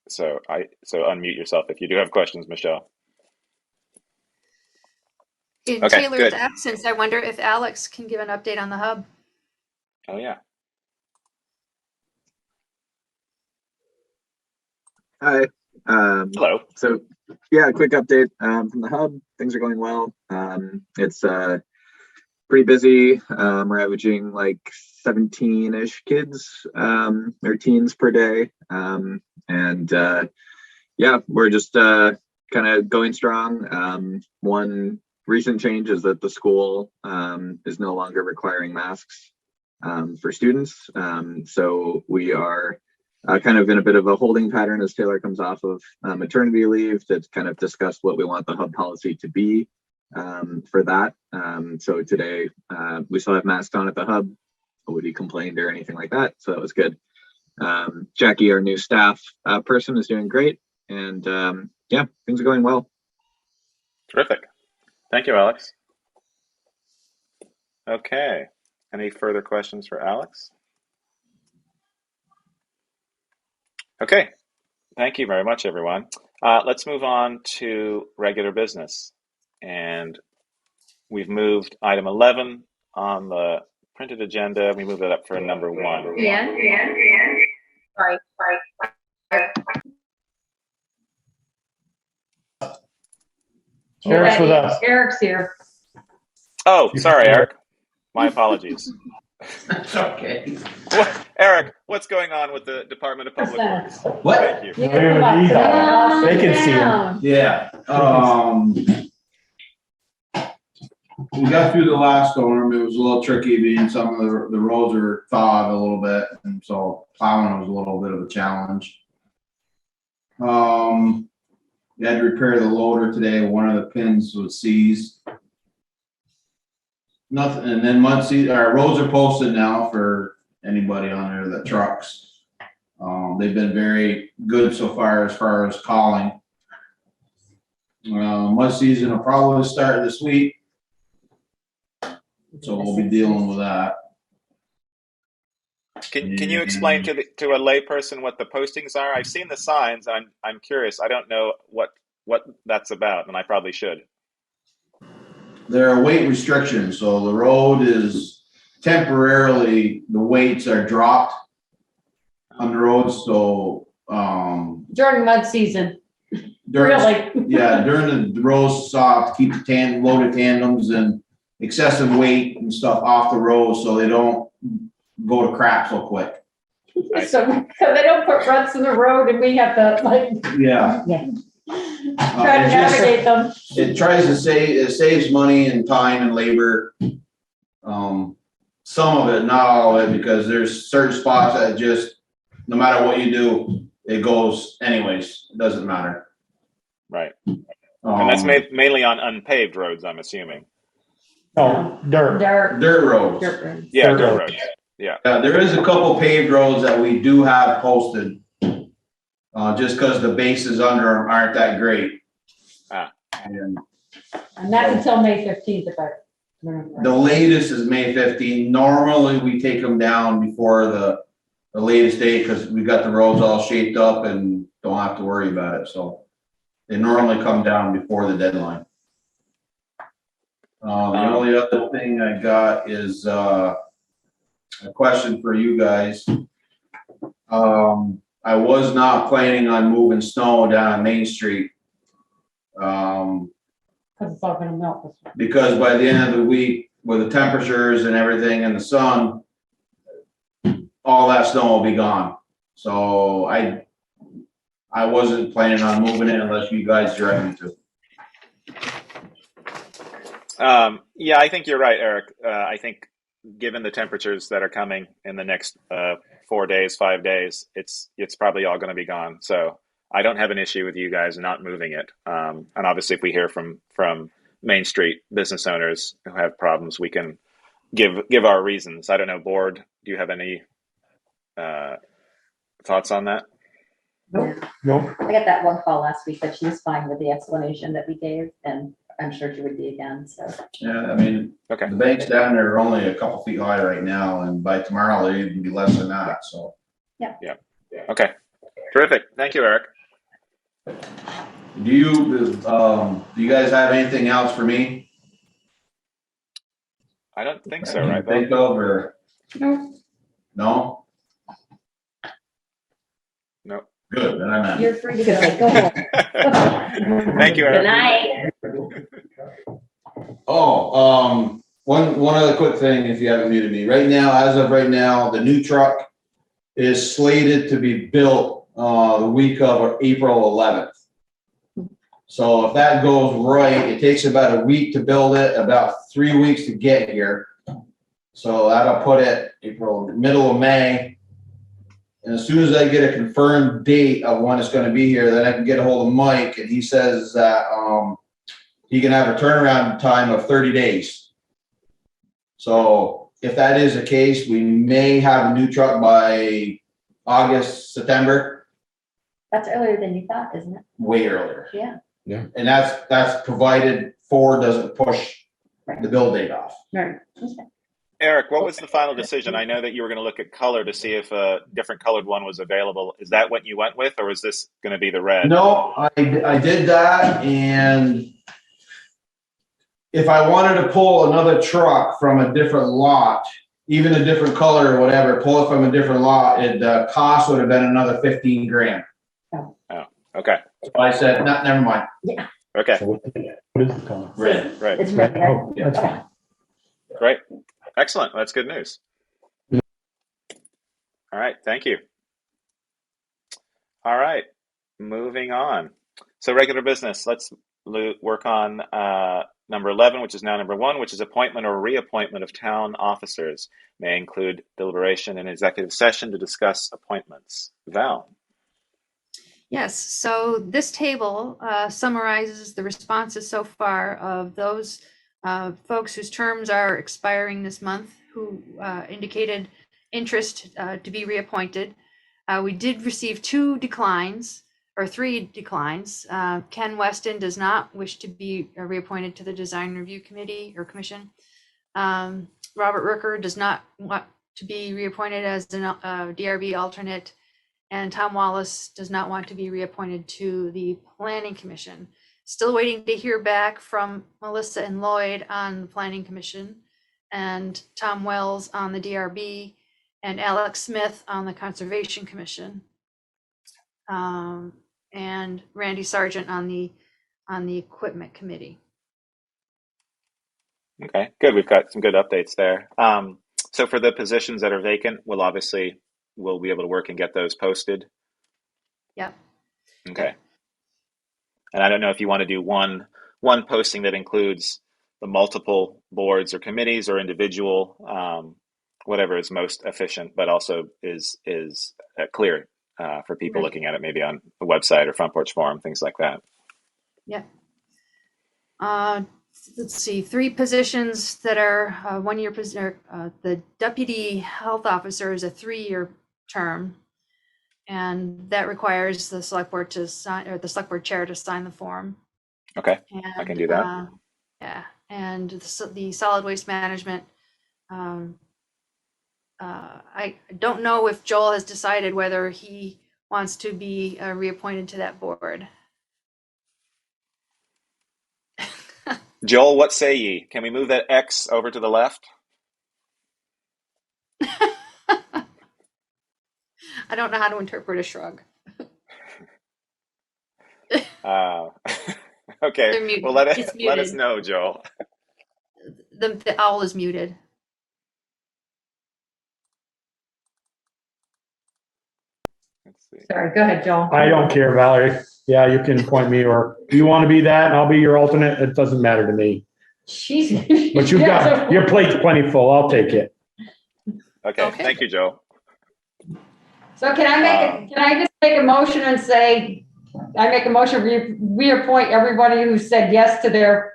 so unmute yourself if you do have questions, Michelle. In Okay, Taylor's good. absence, I wonder if Alex can give an update on the hub. Oh yeah. Hi. Hello. So yeah, quick update from the hub. Things are going well. It's pretty busy. We're averaging like 17-ish kids or teens per day. Yeah, we're just kind of going strong. One recent change is that the school is no longer requiring masks for students. So we are kind of in a bit of a holding pattern as Taylor comes off of maternity leave to kind of discuss what we want the hub policy to be for that. So today we still have masks on at the hub. Nobody complained or anything like that. So that was good. Jackie, our new staff person, is doing great. And yeah, things are going well. Terrific. Thank you, Alex. Okay. Any further questions for Alex? Okay. Thank you very much, everyone. Let's move on to regular business. And we've moved item 11 on the printed agenda. We move it up for number 1. Yeah. Sorry. Eric's with us. Eric's here. Oh, sorry, Eric. My apologies. That's okay. Eric, what's going on with the Department of Public Works? What? Thank you. They can see him. Yeah, we got through the last storm. It was a little tricky being some of the roads are thawed a little bit, and so plowing was a little bit of a challenge. We had to repair the loader today. One of the pins was seized. Nothing, and then our roads are posted now for anybody on there that trucks. They've been very good so far as calling. Mud season will probably start this week, so we'll be dealing with that. Can you explain to a layperson what the postings are? I've seen the signs. I'm curious. I don't know what that's about, and I probably should. There are weight restrictions, so the road is temporarily, the weights are dropped on the road, so During mud season. Really? Yeah, during the roads soft, keep the loaded tandems and excessive weight and stuff off the road so they don't go to crap so quick. So they don't put ruts in the road and we have to Yeah. try to navigate them. It tries to it saves money and time and labor. Some of it, not all of it, because there's certain spots that just, no matter what you do, it goes anyways. It doesn't matter. Right. And that's mainly on unpaved roads, I'm assuming. No, dirt. Dirt roads. Yeah, dirt roads. Yeah. There is a couple paved roads that we do have posted. Just because the bases under them aren't that great. And that's until May 15th, if I remember. The latest is May 15th. Normally, we take them down before the latest date because we got the roads all shaped up and don't have to worry about it. So they normally come down before the deadline. The only other thing I got is a question for you guys. I was not planning on moving snow down Main Street. Because it's all gonna melt. Because by the end of the week, with the temperatures and everything and the sun, all that snow will be gone. So I I wasn't planning on moving it unless you guys direct me to. Yeah, I think you're right, Eric. I think given the temperatures that are coming in the next 4 days, 5 days, it's probably all going to be gone. So I don't have an issue with you guys not moving it. And obviously, if we hear from Main Street business owners who have problems, we can give our reasons. I don't know, board, do you have any thoughts on that? Nope. No, I got that one call last week, but she was fine with the explanation that we gave, and I'm sure she would be again, so. Yeah, I mean, Okay. the banks down there are only a couple feet high right now, and by tomorrow they'll even be less than that, so. Okay. Terrific. Thank you, Eric. Do you guys have anything else for me? I don't think so, right, Bill? Think of, or? No. No? No. Good, then I'm out. You're free to go. Go home. Thank you, Good Eric. night. Oh, one other quick thing, if you haven't muted me. Right now, as of right now, the new truck is slated to be built the week of April 11th. So if that goes right, it takes about a week to build it, about 3 weeks to get here. So that'll put it April, middle of May. And as soon as I get a confirmed date of when it's gonna be here, then I can get a hold of Mike, and he says that, he can have a turnaround time of 30 days. So if that is the case, we may have a new truck by August, September, That's earlier than you thought, isn't it? way earlier. Yeah. And that's provided Ford doesn't push the build date off. Right. Eric, what was the final decision? I know that you were going to look at color to see if a different colored one was available. Is that what you went with, or is this going to be the red? No, I did that, and if I wanted to pull another truck from a different lot, even a different color or whatever, pull it from a different lot, the cost would have been another 15 grand. Oh, okay. So I said, no, never mind. Okay. so what is the color? Red. Right. It's Right, red. oh, that's fine. Great. Excellent. That's good news. All right. Thank you. All right. Moving on. So regular business. Let's work on number 11, which is now number 1, which is appointment or reappointment of town officers. May include deliberation and executive session to discuss appointments. Val. Yes, so this table summarizes the responses so far of those folks whose terms are expiring this month who indicated interest to be reappointed. We did receive 2 declines, or 3 declines. Ken Weston does not wish to be reappointed to the Design Review Committee or Commission. Robert Rooker does not want to be reappointed as a DRB alternate. And Tom Wallace does not want to be reappointed to the Planning Commission. Still waiting to hear back from Melissa and Lloyd on the Planning Commission, and Tom Wells on the DRB, and Alex Smith on the Conservation Commission, and Randy Sargent on the Equipment Committee. Okay, good. We've got some good updates there. So for the positions that are vacant, we'll be able to work and get those posted. Yep. Okay. And I don't know if you want to do one posting that includes the multiple boards or committees or individual, whatever is most efficient, but also is clear for people Right. looking at it, maybe on the website or Front Porch Forum, things like that. Yep. Let's see, 3 positions that are 1-year position. The deputy health officer is a 3-year term, and that requires the select board to sign, or the select board chair to sign the form. Okay, And, I can do that. Yeah, and the solid waste management. I don't know if Joel has decided whether he wants to be reappointed to that board. Joel, what say ye? Can we move that X over to the left? I don't know how to interpret a shrug. Okay, well, let us know, Joel. The owl is muted. Let's Sorry, go ahead, Joel. I don't care, Valerie. Yeah, you can appoint me, or you want to be that and I'll be your alternate. It doesn't matter to me. She's. But you've got, your plate's plenty full. I'll take it. Okay, thank you, Joe. So can I just make a motion and say, I make a motion, we reappoint everybody who said yes to their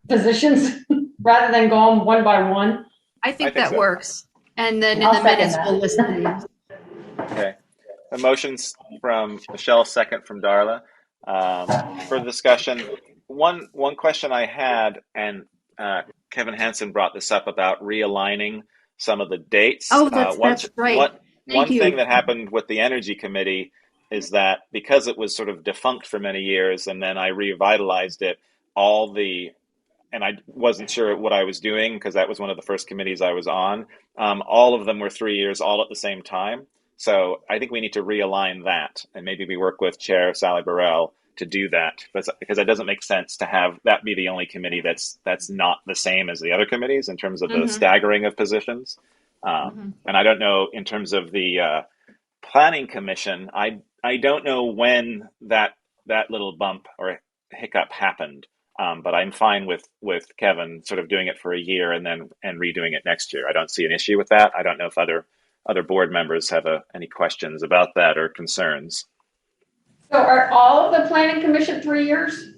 positions rather than going one by one? I think think that so. works. And then in I'll the second minutes, that. we'll list the names. Okay. A motion's from Michelle, second from Darla. For discussion, one question I had, and Kevin Hansen brought this up about realigning some of the dates. Oh, that's right. One Thank you. thing that happened with the Energy Committee is that because it was sort of defunct for many years, and then I revitalized it, and I wasn't sure what I was doing because that was one of the first committees I was on. All of them were 3 years, all at the same time. So I think we need to realign that, and maybe we work with Chair Sally Burrell to do that, because it doesn't make sense to have that be the only committee that's not the same as the other committees in terms of the staggering of positions. And I don't know in terms of the Planning Commission. I don't know when that little bump or hiccup happened. But I'm fine with Kevin sort of doing it for a year and redoing it next year. I don't see an issue with that. I don't know if other board members have any questions about that or concerns. So are all of the planning commission 3 years?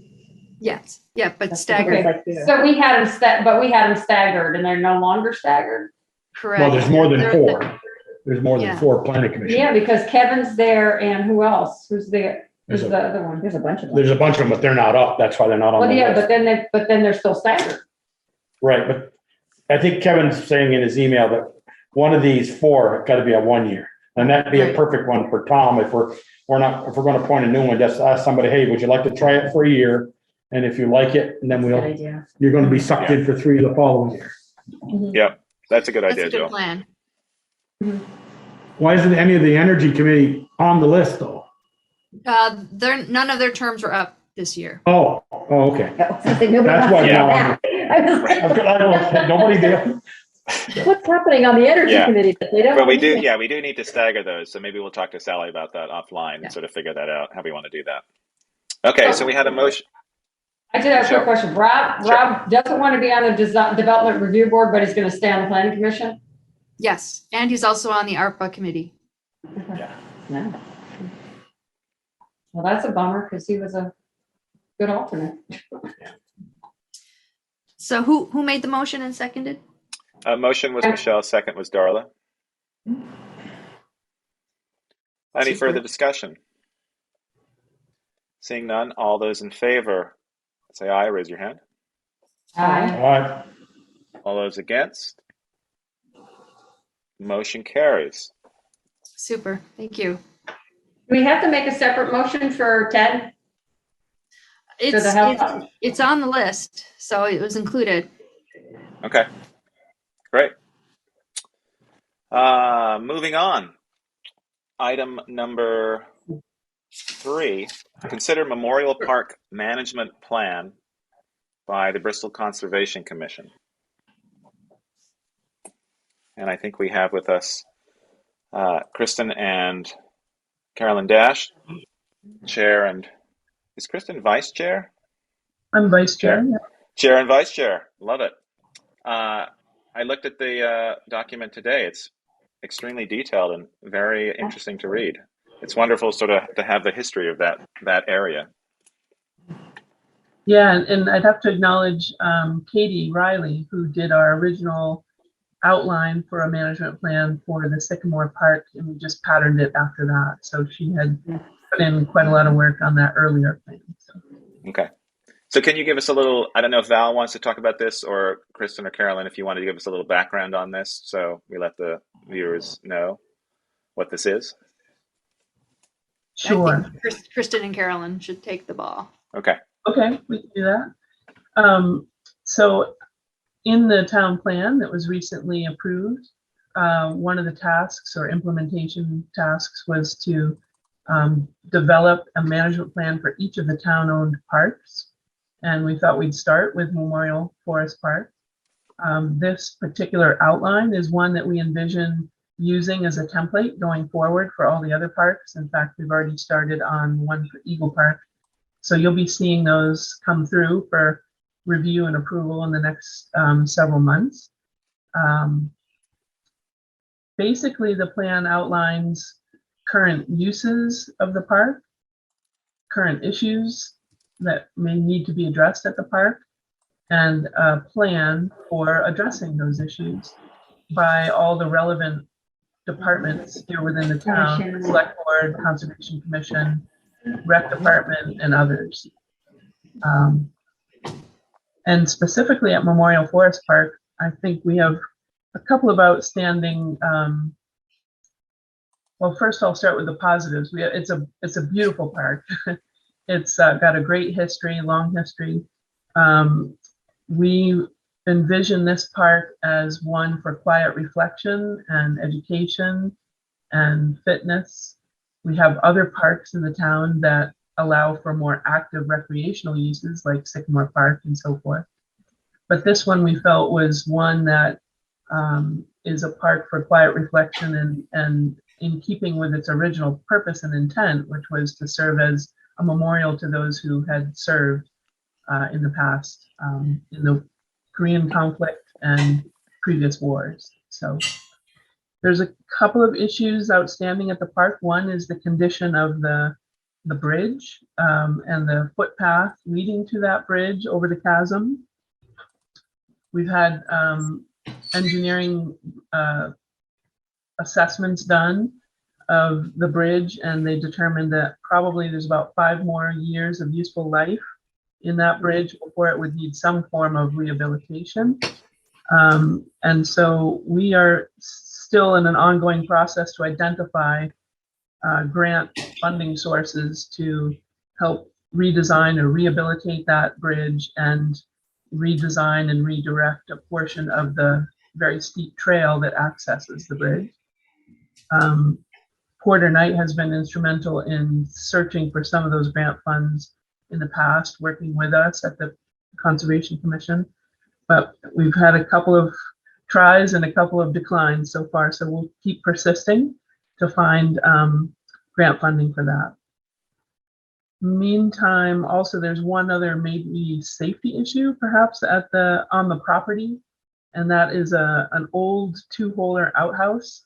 Yes, yeah, but staggered. Okay, so we had them staggered and they're no longer staggered? Correct. Well, there's more than They're- four. There's more than Yeah. four planning commissioners. Yeah, because Kevin's there and who else? Who's there? Who's the other one? There's a bunch of them. There's a bunch of them, but they're not up. That's why they're not on Well, the yeah, list. but then they're still staggered. Right, but I think Kevin's saying in his email that one of these four got to be a 1 year. And that'd be a Right. perfect one for Tom if we're going to appoint a new one, just ask somebody, hey, would you like to try it for a year? And if you like it, and then Good idea. you're going to be sucked in for 3 the following year. Yep, that's a good That's idea, a good Joe. plan. Why isn't any of the energy committee on the list though? None of their terms are up this year. Oh, okay. Nobody That's wants why to now know I'm- that. I was like, I don't, nobody did. what's happening on the energy Yeah. committee? But they don't. But we understand. do need to stagger those. So maybe we'll talk to Sally about that offline Yeah. and sort of figure that out, how we want to do that. Okay, so we had a motion. I did have a Sure. quick question. Rob doesn't want to be on the development review board, but he's going to stay on the planning commission? Yes, and he's also on the ARPA committee. No. Well, that's a bummer because he was a good alternate. So who made the motion and seconded? Motion was Michelle, second was Darla. Any further discussion? Seeing none, all those in favor, say aye, raise your hand. Aye. All right. All those against? Motion carries. Super, thank you. Do we have to make a separate motion for Ted? It's on the list, so it was included. Okay, great. Moving on. Item number 3, consider Memorial Park Management Plan by the Bristol Conservation Commission. And I think we have with us Kristen and Carolyn Dash, chair, and is Kristen vice chair? I'm vice chair. Chair and vice chair. Love it. I looked at the document today. It's extremely detailed and very interesting to read. It's wonderful sort of to have the history of that area. Yeah, and I'd have to acknowledge Katie Riley, who did our original outline for a management plan for the Sycamore Park, and we just patterned it after that. So she had put in quite a lot of work on that earlier plan. So. Okay. So can you give us a little, I don't know if Val wants to talk about this, or Kristen or Carolyn, if you wanted to give us a little background on this, so we let the viewers know what this is. Sure. I think Kristen and Carolyn should take the ball. Okay. Okay, we can do that. So in the town plan that was recently approved, one of the tasks or implementation tasks was to develop a management plan for each of the town-owned parks. And we thought we'd start with Memorial Forest Park. This particular outline is one that we envision using as a template going forward for all the other parks. In fact, we've already started on one for Eagle Park. So you'll be seeing those come through for review and approval in the next several months. Basically, the plan outlines current uses of the park, current issues that may need to be addressed at the park, and a plan for addressing those issues by all the relevant departments here within the town, Select Board, Conservation Commission, Rec Department, and others. And specifically at Memorial Forest Park, I think we have a couple of outstanding, well, first I'll start with the positives. It's a beautiful park. It's got a great history, long history. We envision this park as one for quiet reflection and education and fitness. We have other parks in the town that allow for more active recreational uses like Sycamore Park and so forth. But this one we felt was one that is a park for quiet reflection and in keeping with its original purpose and intent, which was to serve as a memorial to those who had served in the past in the Korean conflict and previous wars. So there's a couple of issues outstanding at the park. One is the condition of the bridge and the footpath leading to that bridge over the chasm. We've had engineering assessments done of the bridge, and they determined that probably there's about 5 more years of useful life in that bridge before it would need some form of rehabilitation. And so we are still in an ongoing process to identify grant funding sources to help redesign or rehabilitate that bridge and redesign and redirect a portion of the very steep trail that accesses the bridge. Porter Knight has been instrumental in searching for some of those grant funds in the past, working with us at the Conservation Commission. But we've had a couple of tries and a couple of declines so far, so we'll keep persisting to find grant funding for that. Meantime, also there's one other maybe safety issue perhaps on the property, and that is an old 2-holer outhouse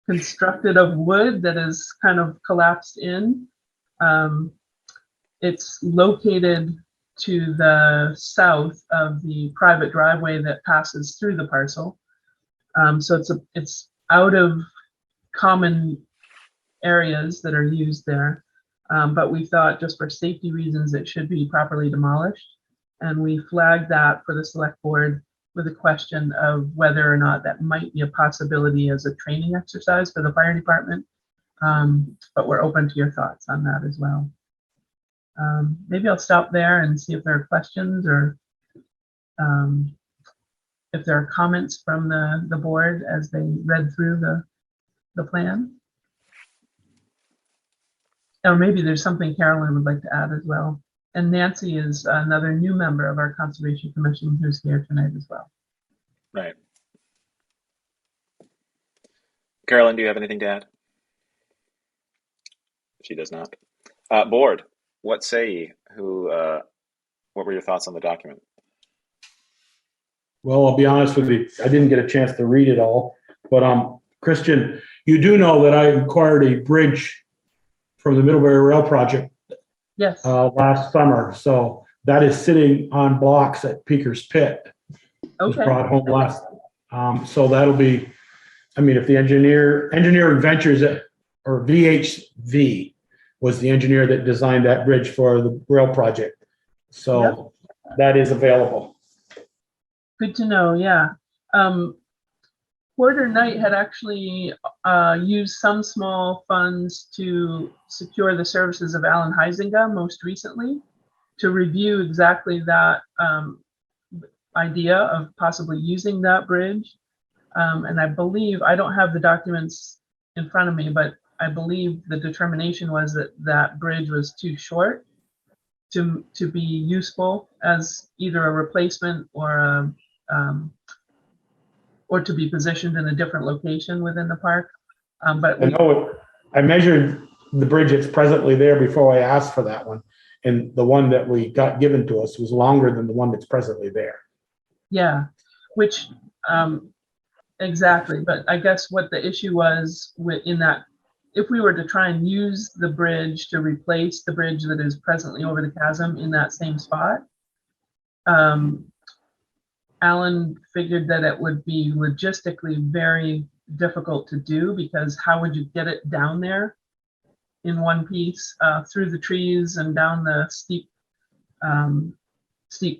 constructed of wood that is kind of collapsed in. It's located to the south of the private driveway that passes through the parcel. So it's out of common areas that are used there. But we thought just for safety reasons, it should be properly demolished. And we flagged that for the Select Board with a question of whether or not that might be a possibility as a training exercise for the fire department. But we're open to your thoughts on that as well. Maybe I'll stop there and see if there are questions or if there are comments from the board as they read through the plan. Or maybe there's something Carolyn would like to add as well. And Nancy is another new member of our Conservation Commission who's here tonight as well. Right. Carolyn, do you have anything to add? She does not. Board, what say ye? What were your thoughts on the document? Well, I'll be honest with you, I didn't get a chance to read it all, but Christian, you do know that I acquired a bridge from the Middlebury Rail Project. Yes. Last summer, so that is sitting on blocks at Peaker's Pit. It was brought home last. So that'll be, I mean, if the Engineering Ventures or VHV was the engineer that designed that bridge for the rail project. So that is available. Good to know, yeah. Porter Knight had actually used some small funds to secure the services of Alan Huizinga most recently to review exactly that idea of possibly using that bridge. And I believe, I don't have the documents in front of me, but I believe the determination was that that bridge was too short to be useful as either a replacement or or to be positioned in a different location within the park. But I know I measured the bridge that's presently there before I asked for that one. And the one that we got given to us was longer than the one that's presently there. yeah, which, exactly. But I guess what the issue was in that, if we were to try and use the bridge to replace the bridge that is presently over the chasm in that same spot, Alan figured that it would be logistically very difficult to do, because how would you get it down there in one piece through the trees and down the steep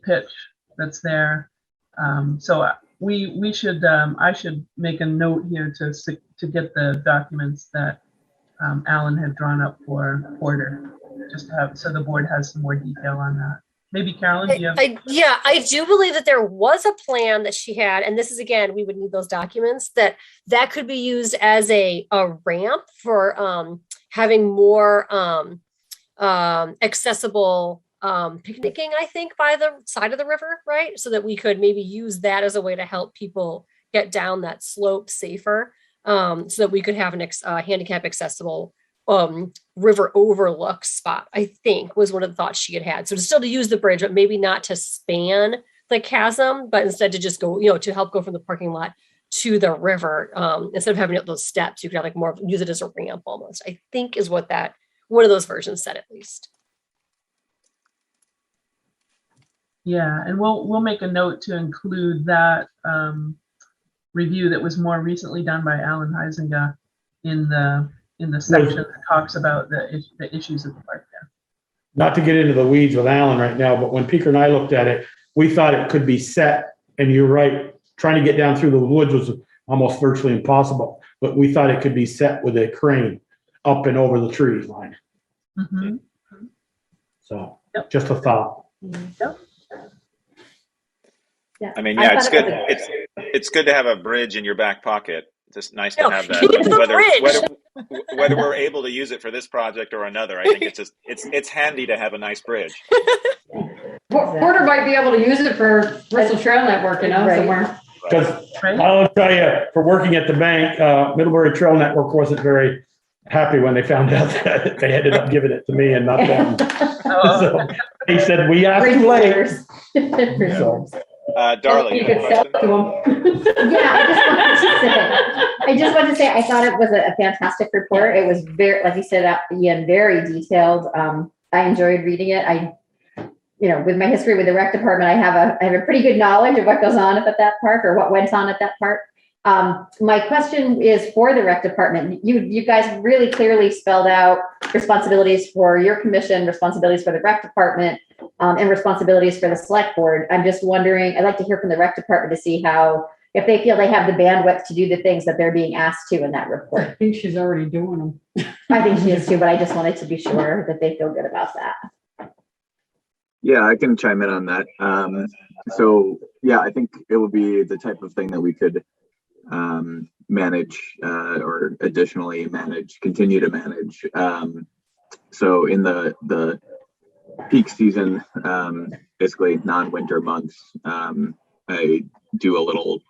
pitch that's there. So we should I should make a note here to get the documents that Alan had drawn up for Porter, just to have, so the board has some more detail on that. Maybe Carolyn, do you have? I do believe that there was a plan that she had, and this is, again, we would need those documents, that could be used as a ramp for having more accessible picnicking, I think, by the side of the river, right? So that we could maybe use that as a way to help people get down that slope safer, so that we could have an handicap accessible river overlook spot, I think, was one of the thoughts she had. So still to use the bridge, but maybe not to span the chasm, but instead to just go, to help go from the parking lot to the river. Instead of having those steps, you could have like more, use it as a ramp almost, I think, is what that one of those versions said, at least. Yeah, and we'll make a note to include that review that was more recently done by Alan Heisinger in the section that talks about the issues of the park there. Not to get into the weeds with Alan right now, but when Peter and I looked at it, we thought it could be set, and you're right, trying to get down through the woods was almost virtually impossible, but we thought it could be set with a crane up and over the tree line. Mm-hmm. So just a thought. Yep. Yeah. I mean, yeah, it's good. It's good to have a bridge in your back pocket. It's just nice to have that. Whether we're able to use it for this project or another, I think it's handy to have a nice bridge. Porter might be able to use it for Bristol Trail Network, somewhere. Because I'll tell you, for working at the bank, Middlebury Trail Network wasn't very happy when they found out that they ended up giving it to me and not them. So they said, we asked too late. So. Darla, you have a question? Yeah, I just wanted to say, I thought it was a fantastic report. It was very, like you said, Ian, very detailed. I enjoyed reading it. With my history with the rec department, I have a pretty good knowledge of what goes on up at that park, or what went on at that park. My question is for the rec department. You guys really clearly spelled out responsibilities for your commission, responsibilities for the rec department, and responsibilities for the select board. I'm just wondering, I'd like to hear from the rec department to see if they feel they have the bandwidth to do the things that they're being asked to in that report. I think she's already doing them. I think she is too, but I just wanted to be sure that they feel good about that. Yeah, I can chime in on that. So yeah, I think it would be the type of thing that we could manage or additionally continue to manage. So in the peak season, basically non-winter months, I do a little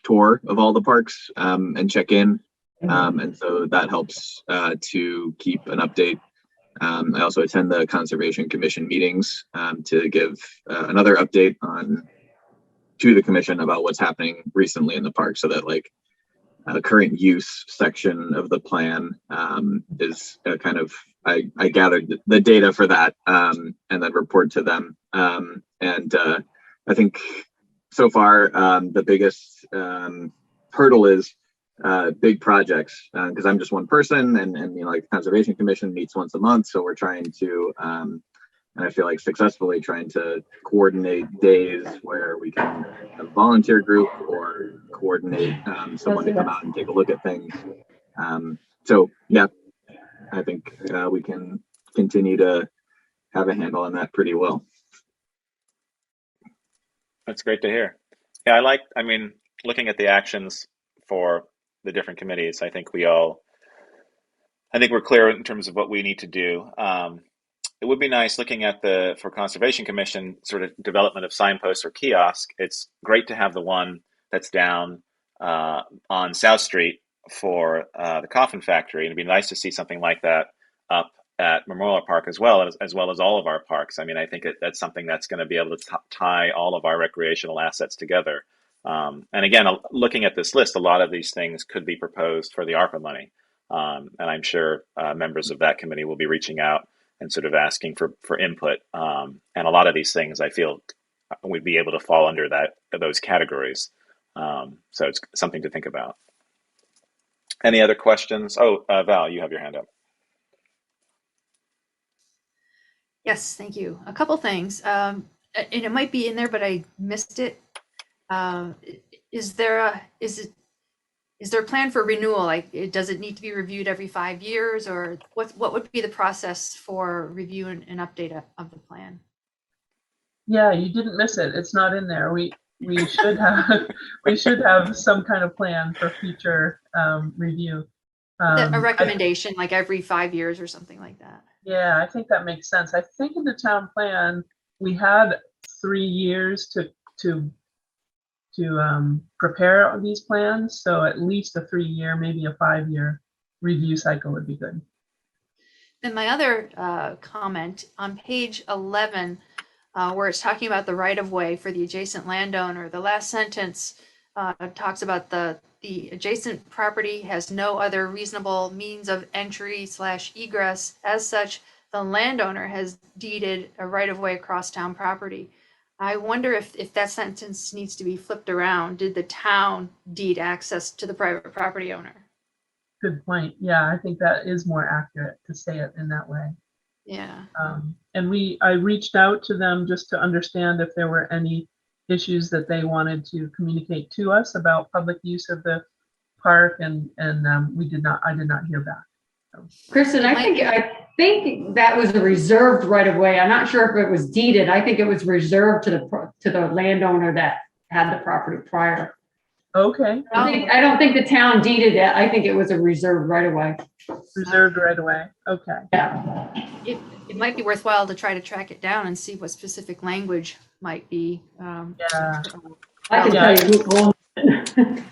tour of all the parks and check in. And so that helps to keep an update. I also attend the Conservation Commission meetings to give another update to the commission about what's happening recently in the park, so that the current use section of the plan is kind of, I gathered the data for that and then report to them. And I think so far the biggest hurdle is big projects, because I'm just one person, and the Conservation Commission meets once a month, so we're trying to and I feel like successfully trying to coordinate days where we can have a volunteer group or coordinate someone to come out and take a look at things. So yeah, I think we can continue to have a handle on that pretty well. That's great to hear. Yeah, looking at the actions for the different committees, I think we're clear in terms of what we need to do. It would be nice looking at for Conservation Commission sort of development of signposts or kiosk. It's great to have the one that's down on South Street for the Coffin Factory. And it'd be nice to see something like that up at Memorial Park as well as all of our parks. I mean, I think that's something that's going to be able to tie all of our recreational assets together. And again, looking at this list, a lot of these things could be proposed for the ARPA money. And I'm sure members of that committee will be reaching out and sort of asking for input. And a lot of these things, I feel, we'd be able to fall under those categories. So it's something to think about. Any other questions? Oh, Val, you have your hand up. Yes, thank you. A couple things. And it might be in there, but I missed it. Is there a plan for renewal? Like, does it need to be reviewed every 5 years, or what would be the process for review and update of the plan? Yeah, you didn't miss it. It's not in there. We should have we should have some kind of plan for future review. A recommendation, like every 5 years or something like that. Yeah, I think that makes sense. I think in the town plan we had 3 years to prepare these plans. So at least a 3-year, maybe a 5-year review cycle would be good. Then my other comment on page 11, where it's talking about the right of way for the adjacent landowner, the last sentence talks about the adjacent property has no other reasonable means of entry / egress. As such, the landowner has deeded a right of way across town property. I wonder if that sentence needs to be flipped around. Did the town deed access to the private property owner? Good point. Yeah, I think that is more accurate to say it in that way. Yeah. And I reached out to them just to understand if there were any issues that they wanted to communicate to us about public use of the park, and I did not hear back. So. Kristen, I think that was a reserved right of way. I'm not sure if it was deeded. I think it was reserved to the landowner that had the property prior. Okay. I don't think the town deeded it. I think it was a reserved right of way. Reserved right away. Okay. Yeah. It might be worthwhile to try to track it down and see what specific language might be. Yeah. I can tell you who owns it.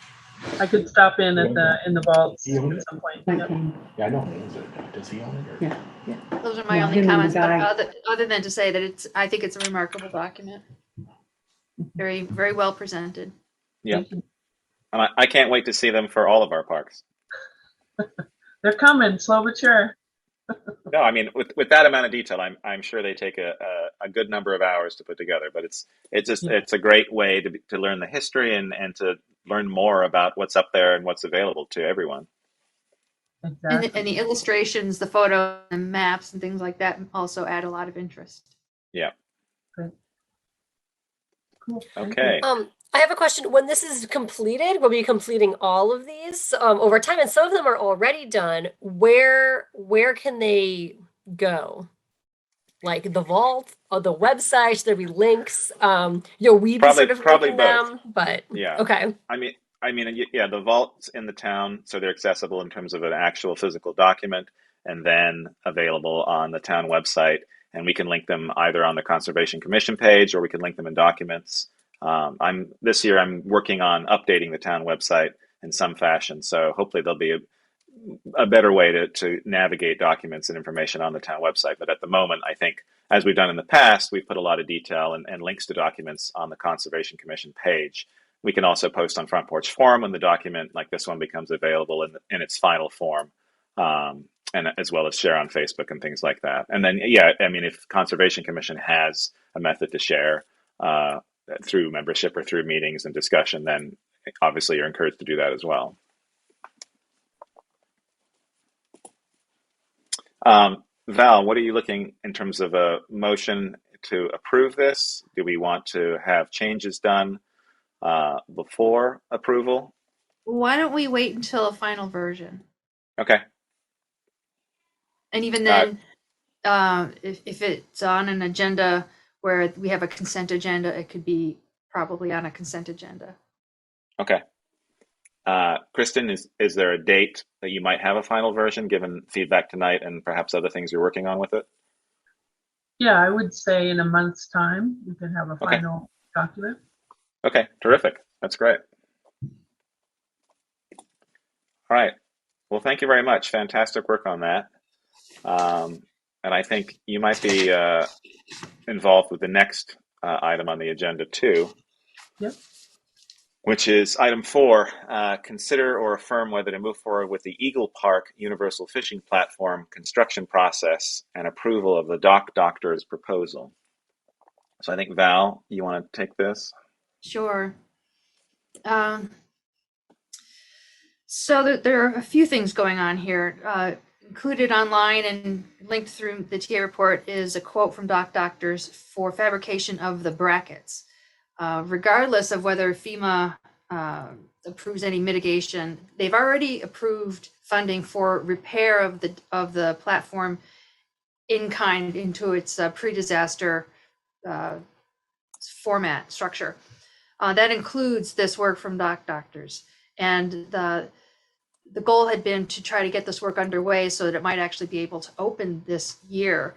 I could stop in at the vaults at some point. Yep. Yeah, I know he owns it. Does he own it? Yeah. Those are my Yeah, only him and comments, the guy. but other than to say that I think it's a remarkable document. Very, very well presented. Yeah. And I can't wait to see them for all of our parks. They're coming, slow but sure. No, I mean, with that amount of detail, I'm sure they take a good number of hours to put together. But it's a great way to learn the history and to learn more about what's up there and what's available to everyone. Exactly. And the illustrations, the photos and maps and things like that also add a lot of interest. Yeah. Great. Cool. Okay. I have a question. When this is completed, we'll be completing all of these over time, and some of them are already done. Where can they go? Like the vault or the website? Should there be links? We'd be sort of probably linking both. them, but Yeah. okay. I mean, yeah, the vault's in the town, so they're accessible in terms of an actual physical document, and then available on the town website. And we can link them either on the Conservation Commission page, or we can link them in documents. This year I'm working on updating the town website in some fashion, so hopefully there'll be a better way to navigate documents and information on the town website. But at the moment, I think, as we've done in the past, we've put a lot of detail and links to documents on the Conservation Commission page. We can also post on Front Porch Forum when the document like this one becomes available in its final form, and as well as share on Facebook and things like that. And then, yeah, I mean, if Conservation Commission has a method to share through membership or through meetings and discussion, then obviously you're encouraged to do that as well. Val, what are you looking in terms of a motion to approve this? Do we want to have changes done before approval? Why don't we wait until a final version? Okay. And even then, if it's on an agenda where we have a consent agenda, it could be probably on a consent agenda. Okay. Kristen, is there a date that you might have a final version, given feedback tonight and perhaps other things you're working on with it? Yeah, I would say in a month's time, we can have a final document. Okay, terrific. That's great. All right. Well, thank you very much. Fantastic work on that. And I think you might be involved with the next item on the agenda too. Yep. Which is item 4, consider or affirm whether to move forward with the Eagle Park Universal Fishing Platform construction process and approval of the dock doctor's proposal. So I think, Val, you want to take this? Sure. So there are a few things going on here. Included online and linked through the TA report is a quote from Dock Doctors for fabrication of the brackets. Regardless of whether FEMA approves any mitigation, they've already approved funding for repair of the platform in kind into its pre-disaster format structure. That includes this work from Dock Doctors, and the goal had been to try to get this work underway so that it might actually be able to open this year.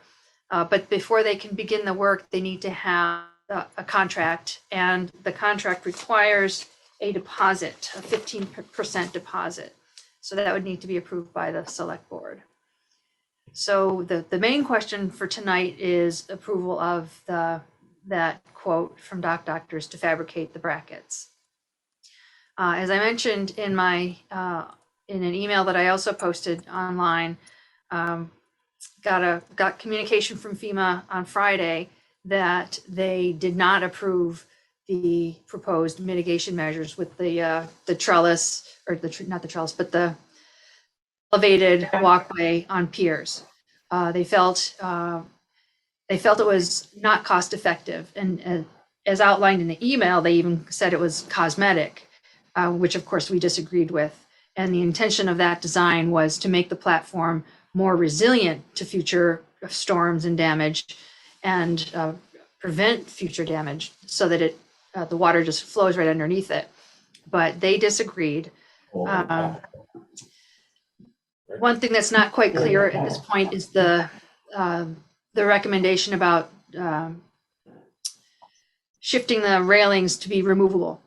But before they can begin the work, they need to have a contract, and the contract requires a deposit, a 15% deposit. So that would need to be approved by the select board. So the main question for tonight is approval of that quote from Dock Doctors to fabricate the brackets. As I mentioned in my in an email that I also posted online, got communication from FEMA on Friday that they did not approve the proposed mitigation measures with the trellis, or not the trellis, but the elevated walkway on piers. They felt it was not cost effective, and as outlined in the email, they even said it was cosmetic, which of course we disagreed with. And the intention of that design was to make the platform more resilient to future storms and damage, and prevent future damage so that the water just flows right underneath it. But they disagreed. One thing that's not quite clear at this point is the recommendation about shifting the railings to be removable.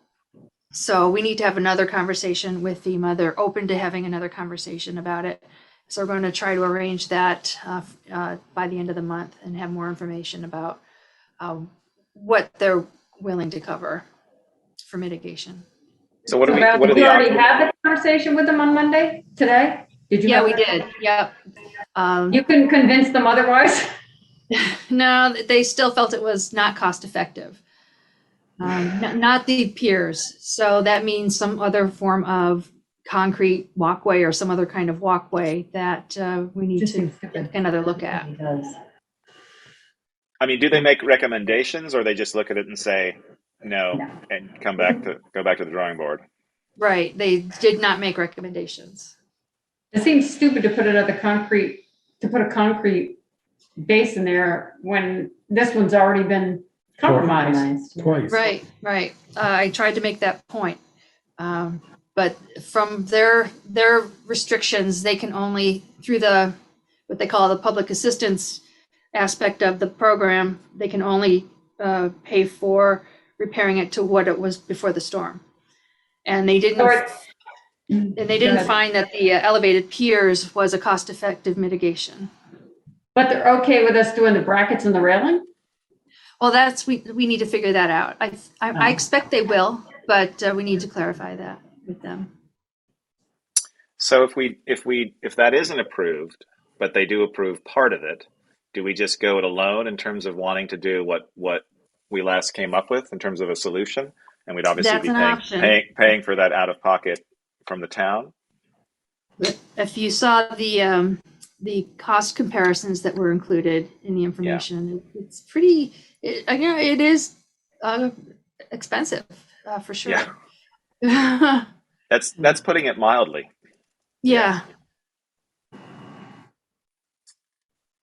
So we need to have another conversation with FEMA. They're open to having another conversation about it. So we're going to try to arrange that by the end of the month and have more information about what they're willing to cover for mitigation. So what are we? Val, What are did you the already have the conversation with them on Monday today? Did you? Yeah, have we that? did. Yep. You couldn't convince them otherwise? No, they still felt it was not cost effective. Not the piers. So that means some other form of concrete walkway or some other kind of walkway that we need to take another look at. I mean, do they make recommendations, or they just look at it and say no and go back to the drawing board? Right. They did not make recommendations. It seems stupid to put a concrete base in there when this one's already been compromised. Twice. Right. I tried to make that point. But from their restrictions, they can only, through what they call the public assistance aspect of the program, they can only pay for repairing it to what it was before the storm. And they didn't find that the elevated piers was a cost-effective mitigation. But they're okay with us doing the brackets and the railing? Well, we need to figure that out. I expect they will, but we need to clarify that with them. So if that isn't approved, but they do approve part of it, do we just go it alone in terms of wanting to do what we last came up with in terms of a solution? And we'd obviously be paying for that out of pocket from the town. If you saw the cost comparisons that were included in the information, it's pretty. It is expensive for sure. Yeah. That's putting it mildly. Yeah.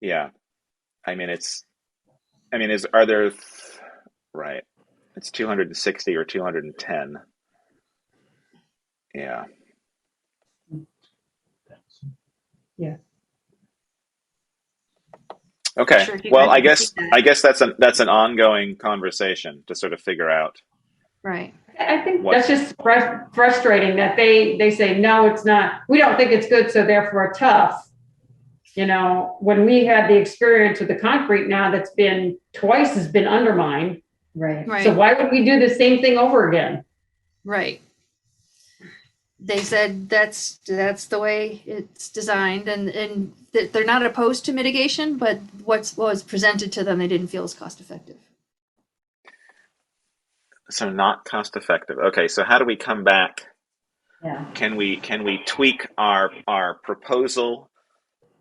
Yeah. Right. It's 260 or 210. Yeah. Yeah. Okay. Sure, Well, I guess that's an ongoing conversation to sort of figure out. Right. I think that's just frustrating that they say, no, it's not, we don't think it's good, so therefore tough. You know, when we had the experience with the concrete now that's been twice has been undermined. Right. Right. So why would we do the same thing over again? Right. They said that's the way it's designed, and that they're not opposed to mitigation, but what was presented to them, they didn't feel as cost effective. So not cost effective. Okay, so how do we come back? Yeah. Can we tweak our proposal?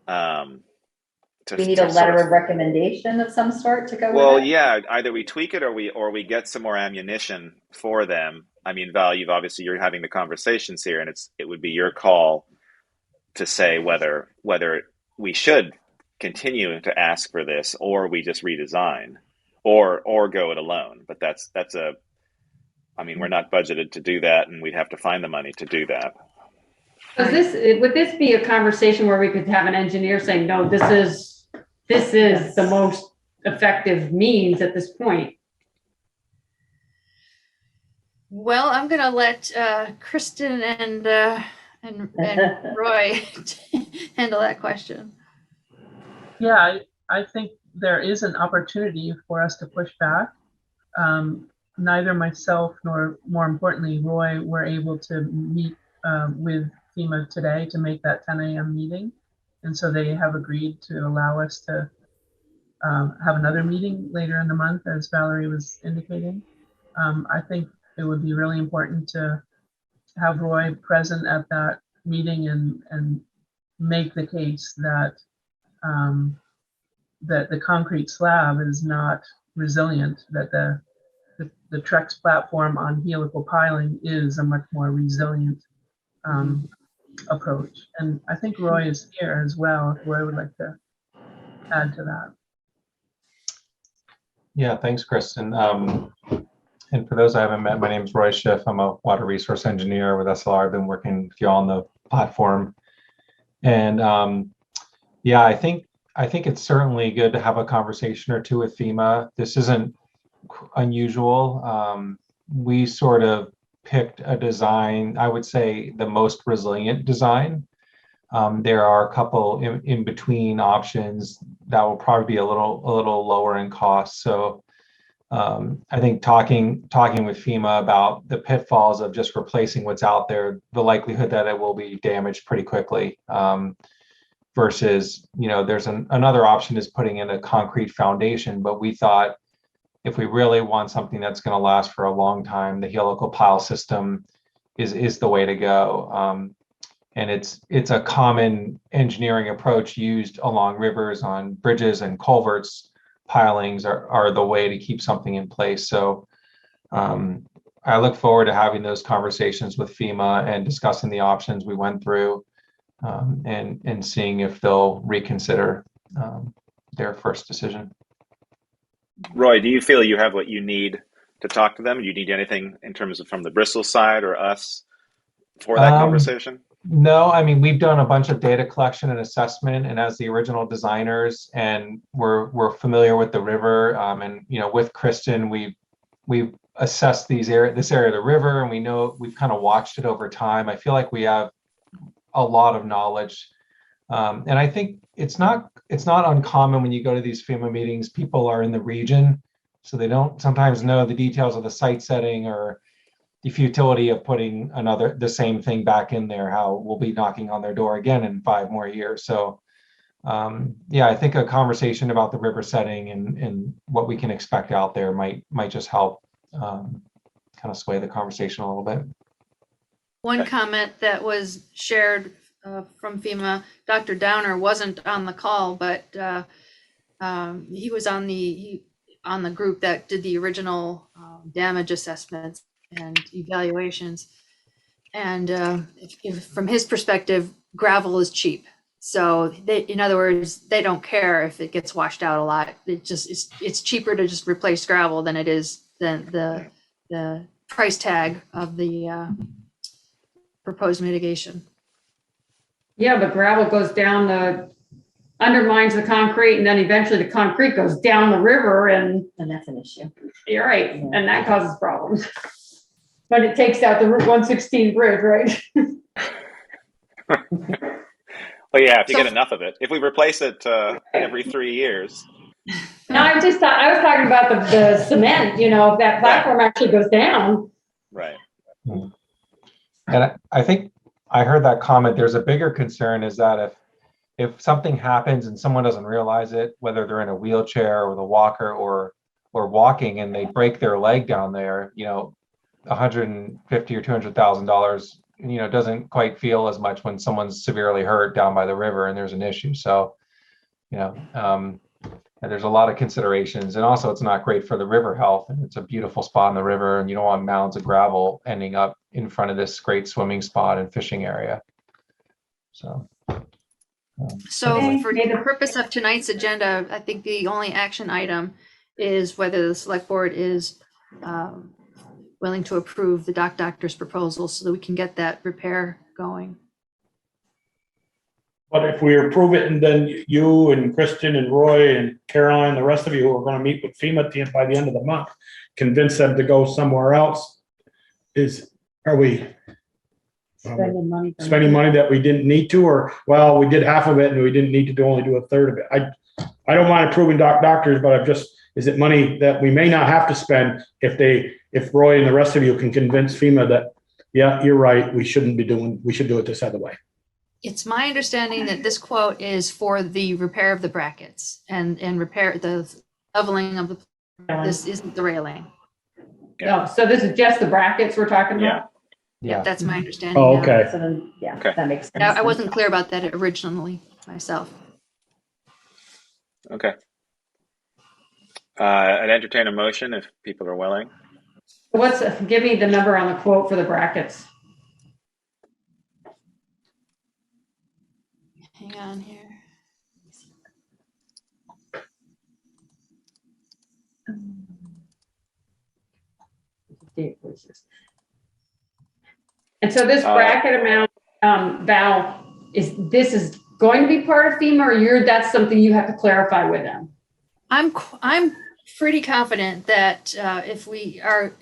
We need a letter of recommendation of some sort to go Well, with it. yeah, either we tweak it or we get some more ammunition for them. I mean, Val, you're having the conversations here, and it would be your call to say whether we should continue to ask for this, or we just redesign, or go it alone. But that's I mean, we're not budgeted to do that, and we'd have to find the money to do that. Would this be a conversation where we could have an engineer saying, no, this is the most effective means at this point? Well, I'm gonna let Kristen and Roy handle that question. Yeah, I think there is an opportunity for us to push back. Neither myself nor, more importantly, Roy were able to meet with FEMA today to make that 10 a.m. meeting. And so they have agreed to allow us to have another meeting later in the month, as Valerie was indicating. I think it would be really important to have Roy present at that meeting and make the case that that the concrete slab is not resilient, that the Trex platform on helical piling is a much more resilient approach. And I think Roy is here as well, if Roy would like to add to that. Yeah, thanks, Kristen. And for those I haven't met, my name is Roy Schiff. I'm a water resource engineer with SLR. I've been working with you all on the platform. And yeah, I think it's certainly good to have a conversation or two with FEMA. This isn't unusual. We sort of picked a design, I would say the most resilient design. There are a couple in between options that will probably be a little lower in cost. So I think talking with FEMA about the pitfalls of just replacing what's out there, the likelihood that it will be damaged pretty quickly, versus, there's another option is putting in a concrete foundation. But we thought if we really want something that's going to last for a long time, the helical pile system is the way to go. And it's a common engineering approach used along rivers, on bridges and culverts. Pilings are the way to keep something in place. So I look forward to having those conversations with FEMA and discussing the options we went through, and seeing if they'll reconsider their first decision. Roy, do you feel you have what you need to talk to them? Do you need anything in terms of from the Bristol side or us for that conversation? No, I mean, we've done a bunch of data collection and assessment, and as the original designers, and we're familiar with the river, and with Kristen, we've assessed this area of the river, and we know we've kind of watched it over time. I feel like we have a lot of knowledge, and I think it's not uncommon when you go to these FEMA meetings. People are in the region, so they don't sometimes know the details of the site setting or the futility of putting the same thing back in there, how we'll be knocking on their door again in 5 more years. So yeah, I think a conversation about the river setting and what we can expect out there might just help kind of sway the conversation a little bit. One comment that was shared from FEMA, Dr. Downer wasn't on the call, but he was on the group that did the original damage assessments and evaluations. And if from his perspective, gravel is cheap. So in other words, they don't care if it gets washed out a lot. It's cheaper to just replace gravel than it is the price tag of the proposed mitigation. Yeah, but gravel goes down undermines the concrete, and then eventually the concrete goes down the river, and that's an issue. You're right, and that causes problems. But it takes out the Route 116 bridge, right? Well, yeah, if you get enough of it. If we replace it every 3 years. No, I was talking about the cement, you know, if that platform actually goes down. Right. And I think I heard that comment. There's a bigger concern is that if something happens and someone doesn't realize it, whether they're in a wheelchair or the walker or walking and they break their leg down there, you know, $150,000 or $200,000, you know, doesn't quite feel as much when someone's severely hurt down by the river and there's an issue. So, you know, and there's a lot of considerations, and also it's not great for the river health, and it's a beautiful spot in the river, and you don't want mounds of gravel ending up in front of this great swimming spot and fishing area. So for the purpose of tonight's agenda, I think the only action item is whether the select board is willing to approve the doctor's proposal so that we can get that repair going. But if we approve it and then you and Kristen and Roy and Caroline, the rest of you who are gonna meet with FEMA by the end of the month, convince them to go somewhere else, are we Spending money. spending money that we didn't need to, or, well, we did half of it and we didn't need to only do a third of it? I don't mind approving doctors, but is it money that we may not have to spend if Roy and the rest of you can convince FEMA that, yeah, you're right, we should do it this other way? It's my understanding that this quote is for the repair of the brackets and repair the leveling of the, this isn't the railing. No, so this is just the brackets we're talking about? Yeah, that's my understanding. Oh, now. okay. So then, yeah, Okay. that makes sense. I wasn't clear about that originally myself. Okay. I'd entertain a motion if people are willing. Give me the number on the quote for the brackets. Hang on here. And so this bracket amount, Val, this is going to be part of FEMA, or that's something you have to clarify with them? I'm pretty confident that if we are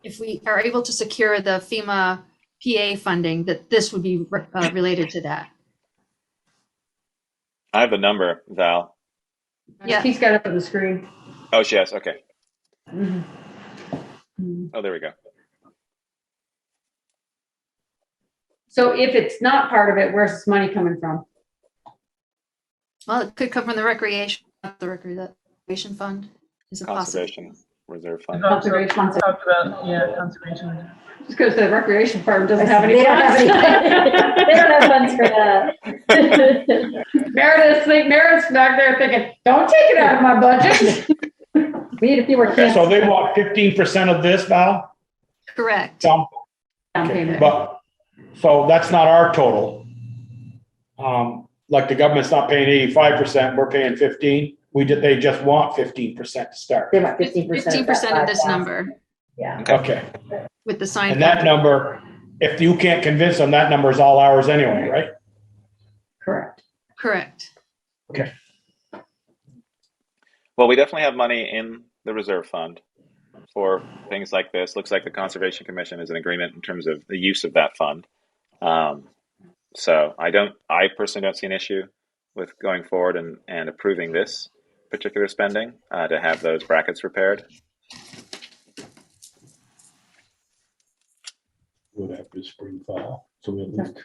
able to secure the FEMA PA funding, that this would be related to that. I have the number, Val. Yeah, he's got it on the screen. Oh, she has. Okay. Mm-hmm. Oh, there we go. So if it's not part of it, where's this money coming from? Well, it could come from the recreation fund. Is it possible? Conservation Reserve Fund. Conservation. Talked about, yeah, conservation. Just because the recreation part doesn't have any They don't funds. have any, they don't have funds for that. Meredith's back there thinking, don't take it out of my budget. We need a few more. Okay, so they want 15% of this, Val? Correct. Down Okay, payment. but, so that's not our total. Like the government's not paying 85%, we're paying 15. They just want 15% to start. They want 15%. 15% of this number Yeah. Okay, with the signed. and that number, if you can't convince them, that number is all ours anyway, right? Correct. Correct. Okay. Well, we definitely have money in the reserve fund for things like this. Looks like the Conservation Commission is in agreement in terms of the use of that fund. So I personally don't see an issue with going forward and approving this particular spending to have those brackets repaired. Would have to spring fall, so we at least.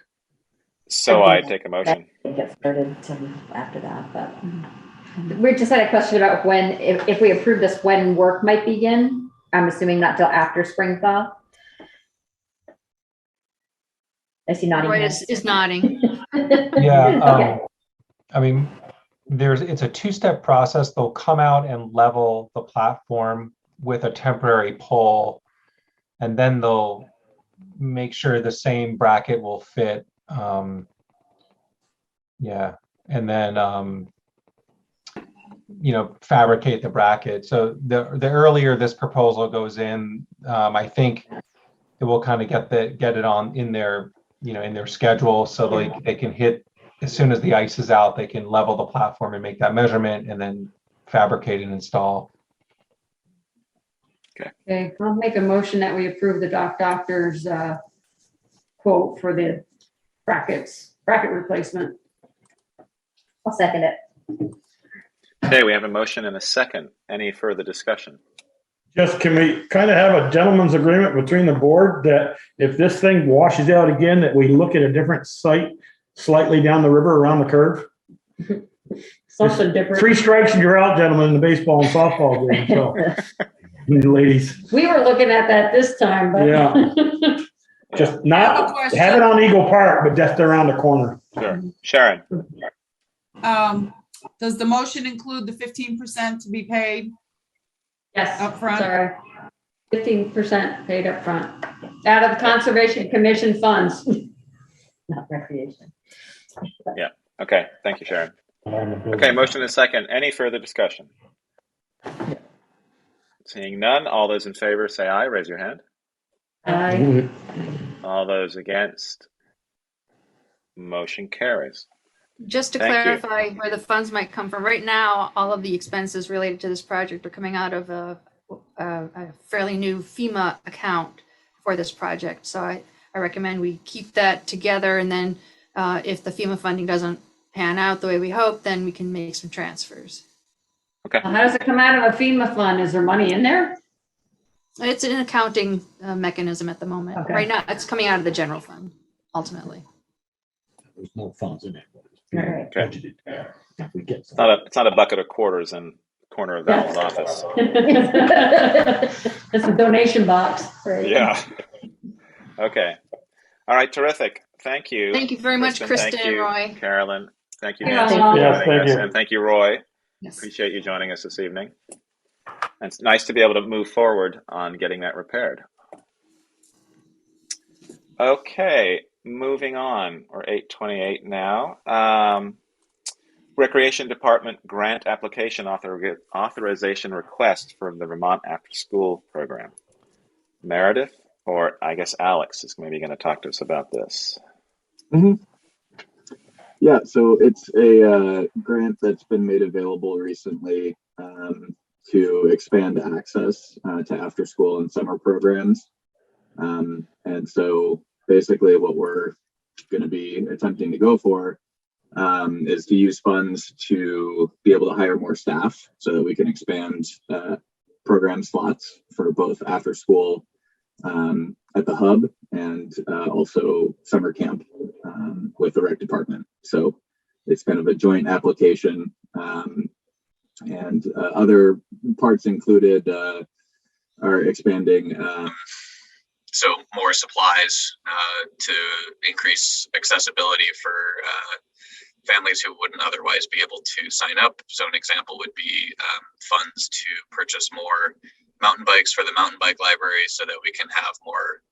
So I take a motion. Get started after that, but we just had a question about when, if we approve this, when work might begin. I'm assuming not till after spring thaw. I see nodding. Roy heads. is nodding. Yeah, Okay. I mean, it's a two-step process. They'll come out and level the platform with a temporary pole, and then they'll make sure the same bracket will fit. Yeah, and then fabricate the bracket. So the earlier this proposal goes in, I think it will kind of get it on in their in their schedule, so they can hit as soon as the ice is out. They can level the platform and make that measurement, and then fabricate and install. Okay, I'll make a motion that we approve the doctor's quote for the bracket replacement. I'll second it. Okay, we have a motion and a second. Any further discussion? Just can we kind of have a gentleman's agreement between the board that if this thing washes out again, that we look at a different site slightly down the river around the curve? Something different. 3 strikes and you're out, gentlemen, in the baseball and softball game, so. You ladies, We were looking at that this time, but. Yeah. just I have a not, question. have it on Eagle Park, but just around the corner. Sure. Sharon? Does the motion include the 15% to be paid Yes. up front? Sorry. 15% paid up front out of the Conservation Commission funds. Not recreation. Yeah. Okay. Thank you, Sharon. Okay, motion and a second. Any further discussion? Seeing none, all those in favor say aye. Raise your hand. Aye. All those against? Motion carries. Just to Thank you. clarify where the funds might come from, right now, all of the expenses related to this project are coming out of a fairly new FEMA account for this project. So I recommend we keep that together, and then if the FEMA funding doesn't pan out the way we hope, then we can make some transfers. Okay. How does it come out of a FEMA fund? Is there money in there? It's an accounting mechanism at the moment. Okay. Right now, it's coming out of the general fund, ultimately. There's no funds in it. All right. Budgeted. If we get It's not a bucket of quarters in the corner of Val's office. It's a donation box. Right. Yeah. Okay. All right. Terrific. Thank you. Thank you very much, Kristen Thank and you, Roy. Carolyn. Thank you, You're Nancy, welcome. for Yes, joining thank us. you. And thank you, Roy. Yes. Appreciate you joining us this evening. And it's nice to be able to move forward on getting that repaired. Okay, moving on. We're 8:28 now. Recreation Department grant application authorization request for the Vermont After School Program. Meredith, or I guess Alex, is maybe going to talk to us about this. Yeah, so it's a grant that's been made available recently to expand access to after school and summer programs. And so basically what we're going to be attempting to go for is to use funds to be able to hire more staff so that we can expand program slots for both after school at the hub and also summer camp with the rec department. So it's kind of a joint application, and other parts included are expanding so more supplies to increase accessibility for families who wouldn't otherwise be able to sign up. So an example would be funds to purchase more mountain bikes for the mountain bike library so that we can have more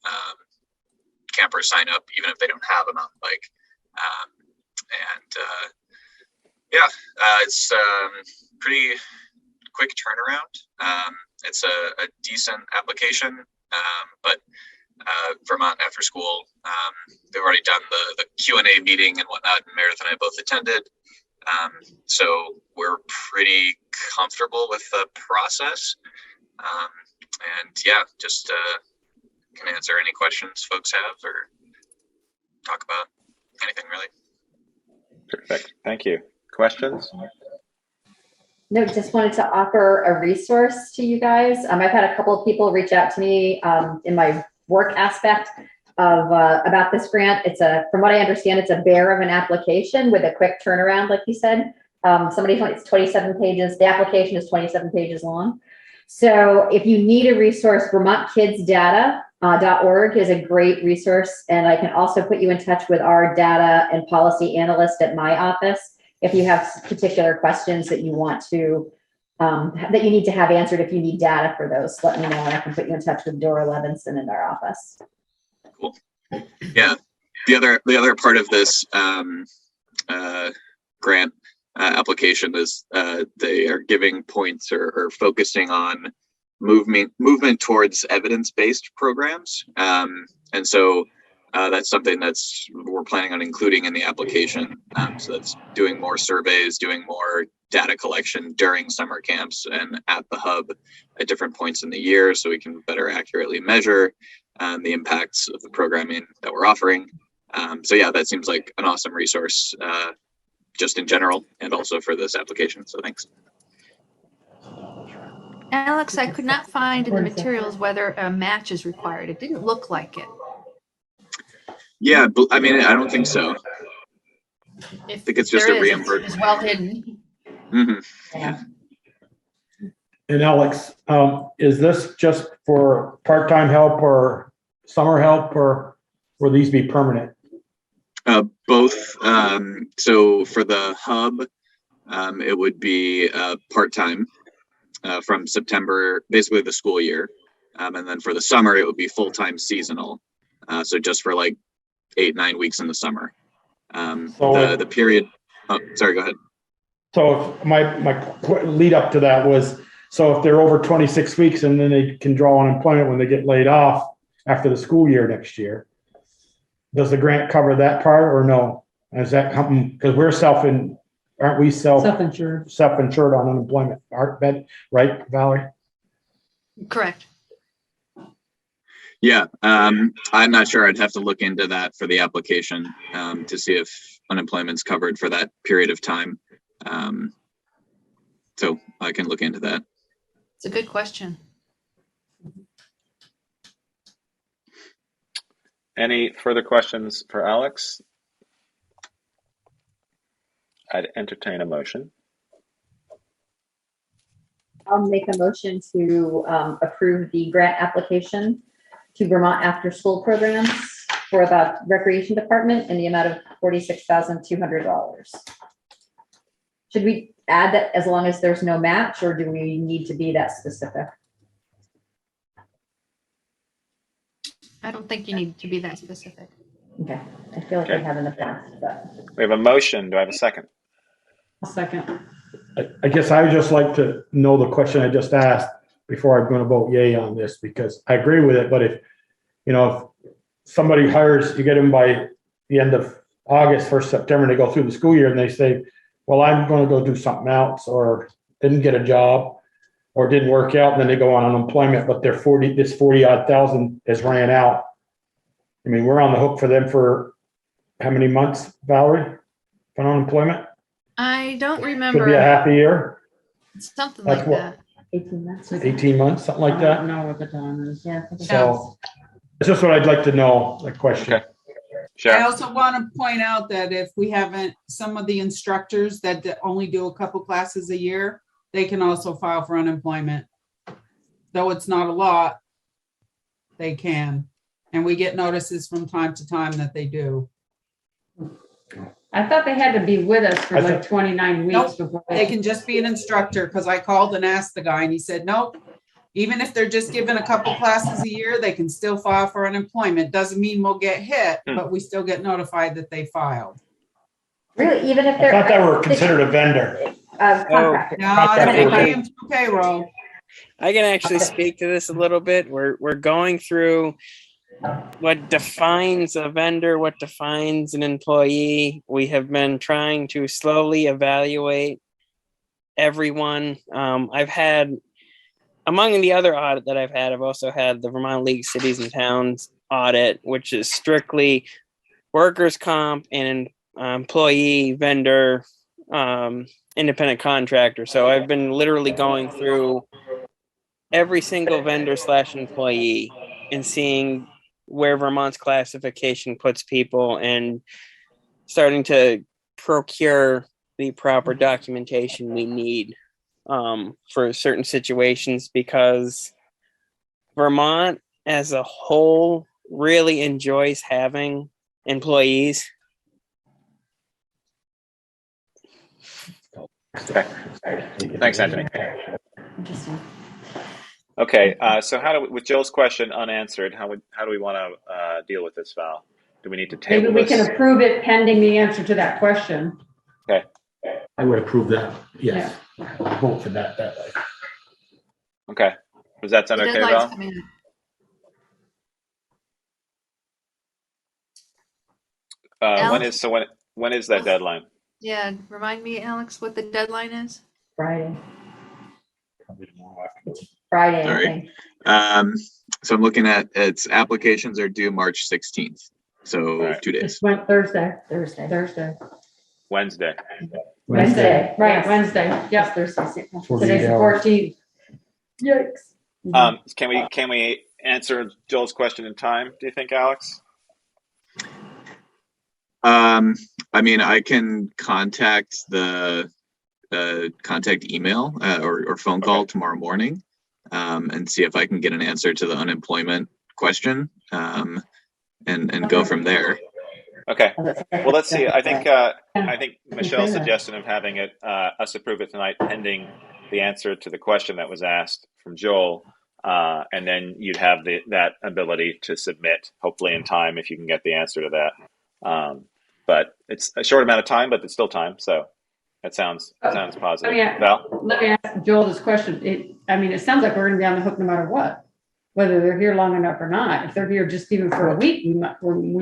campers sign up even if they don't have a mountain bike. It's pretty quick turnaround. It's a decent application, but Vermont After School, they've already done the Q&A meeting and whatnot, and Meredith and I both attended. So we're pretty comfortable with the process. Just can answer any questions folks have or talk about anything really. Perfect. Thank you. Questions? No, just wanted to offer a resource to you guys. I've had a couple of people reach out to me in my work aspect of about this grant. From what I understand, it's a bear of an application with a quick turnaround, like you said. It's 27 pages. The application is 27 pages long. So if you need a resource, VermontKidsData.org is a great resource. And I can also put you in touch with our data and policy analyst at my office if you have particular questions that you want to, that you need to have answered. If you need data for those, let me know and I can put you in touch with Dora Levinson in our office. Cool. Yeah. The other part of this grant application is they are giving points or focusing on movement towards evidence-based programs. And so that's something we're planning on including in the application. So that's doing more surveys, doing more data collection during summer camps and at the hub at different points in the year, so we can better accurately measure the impacts of the programming that we're offering. So yeah, that seems like an awesome resource just in general and also for this application. So thanks. Alex, I could not find in the materials whether a match is required. It didn't look like it. Yeah, but I mean, I don't think so. If I think it's just a reimbursement. It's well hidden. Mm-hmm. Yeah. And Alex, is this just for part-time help or summer help, or will these be permanent? Both. So for the hub, it would be part-time from September, basically the school year. And then for the summer, it would be full-time seasonal. So just for like 8-9 weeks in the summer. The period. Oh, sorry, go ahead. So my lead up to that was, so if they're over 26 weeks and then they can draw unemployment when they get laid off after the school year next year, does the grant cover that part or no? Is that something, because we're aren't we self-insured on unemployment, right, Valerie? Correct. Yeah, I'm not sure. I'd have to look into that for the application to see if unemployment's covered for that period of time. So I can look into that. It's a good question. Any further questions for Alex? I'd entertain a motion. I'll make a motion to approve the grant application to Vermont After School Programs for the Recreation Department in the amount of $46,200. Should we add that as long as there's no match, or do we need to be that specific? I don't think you need to be that specific. Okay, I feel like I have in the past, but. We have a motion. Do I have a second? A second. I guess I would just like to know the question I just asked before I'm going to vote yay on this, because I agree with it. But if somebody hires, you get them by the end of August, 1st September, and they go through the school year and they say, well, I'm going to go do something else, or didn't get a job, or didn't work out, and then they go on unemployment, but this 40-odd thousand has ran out. I mean, we're on the hook for them for how many months, Valerie, for unemployment? I don't remember. Could be a half a year. Something That's like what- that. 18 months. 18 months, something like I that. don't know what the time is. Yeah. I think So it's just what I'd like to know, the question. Okay. I Sure. also want to point out that if we haven't, some of the instructors that only do a couple classes a year, they can also file for unemployment. Though it's not a lot, they can. And we get notices from time to time that they do. I thought they had to be with us for I like thought- 29 weeks Nope. before. They can just be an instructor, because I called and asked the guy and he said, nope. Even if they're just given a couple classes a year, they can still file for unemployment. Doesn't mean we'll get hit, but we still get notified that they filed. Really, even if I they're. thought they were considered a vendor. Contractor. No, they pay them through payroll. I can actually speak to this a little bit. We're going through what defines a vendor, what defines an employee. We have been trying to slowly evaluate everyone. I've had, among the other audit that I've had, I've also had the Vermont League Cities and Towns audit, which is strictly workers' comp and employee, vendor, independent contractor. So I've been literally going through every single vendor / employee and seeing where Vermont's classification puts people and starting to procure the proper documentation we need for certain situations, because Vermont as a whole really enjoys having employees. Okay. Thanks, Anthony. Interesting. Okay, so with Jill's question unanswered, how do we want to deal with this, Val? Do we need to Maybe table we this? can approve it pending the answer to that question. Okay. I would approve that. Yes. Vote for that way. Okay. Does that sound The okay, deadline's Val? coming up. When is that deadline? Yeah, remind me, Alex, what the deadline is? Friday, Probably tomorrow afternoon. Friday, I Sorry. think. So I'm looking at its applications are due March 16th. So Right. 2 days. It's went Thursday, Thursday. Wednesday. Wednesday, right, Yes. Wednesday, Yes, yep. Thursday. 48 Today's the hours. 14th. Yikes. Can we answer Joel's question in time, do you think, Alex? I mean, I can contact the contact email or phone call tomorrow morning and see if I can get an answer to the unemployment question and go from there. Okay. Well, let's see. I think Michelle's suggestion of having it us approve it tonight, pending the answer to the question that was asked from Joel, and then you'd have that ability to submit, hopefully in time, if you can get the answer to that. But it's a short amount of time, but it's still time. So that sounds positive. Val? Let me ask Joel this question. It sounds like we're gonna be on the hook no matter what, whether they're here long enough or not. If they're here just even for a week, we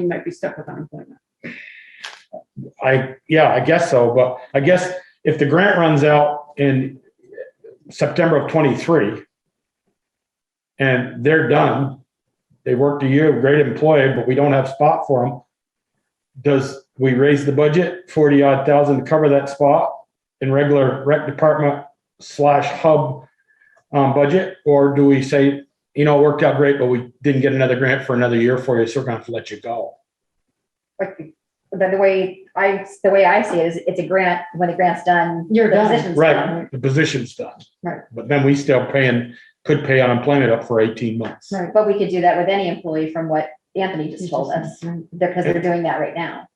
might be stuck with unemployment. I guess so, but I guess if the grant runs out in September of 23 and they're done, they worked a year, great employee, but we don't have spot for them. Does we raise the budget 40 odd thousand to cover that spot in regular rec department /hub budget? Or do we say, it worked out great, but we didn't get another grant for another year for you, so we're going to have to let you go? The way I see it is it's a grant. When the grant's done, You're the done. position's Right, done. the position's done. Right. But then we still could pay unemployment up for 18 months. Right. But we could do that with any employee from what Anthony just told us, Right. because they're doing that right now.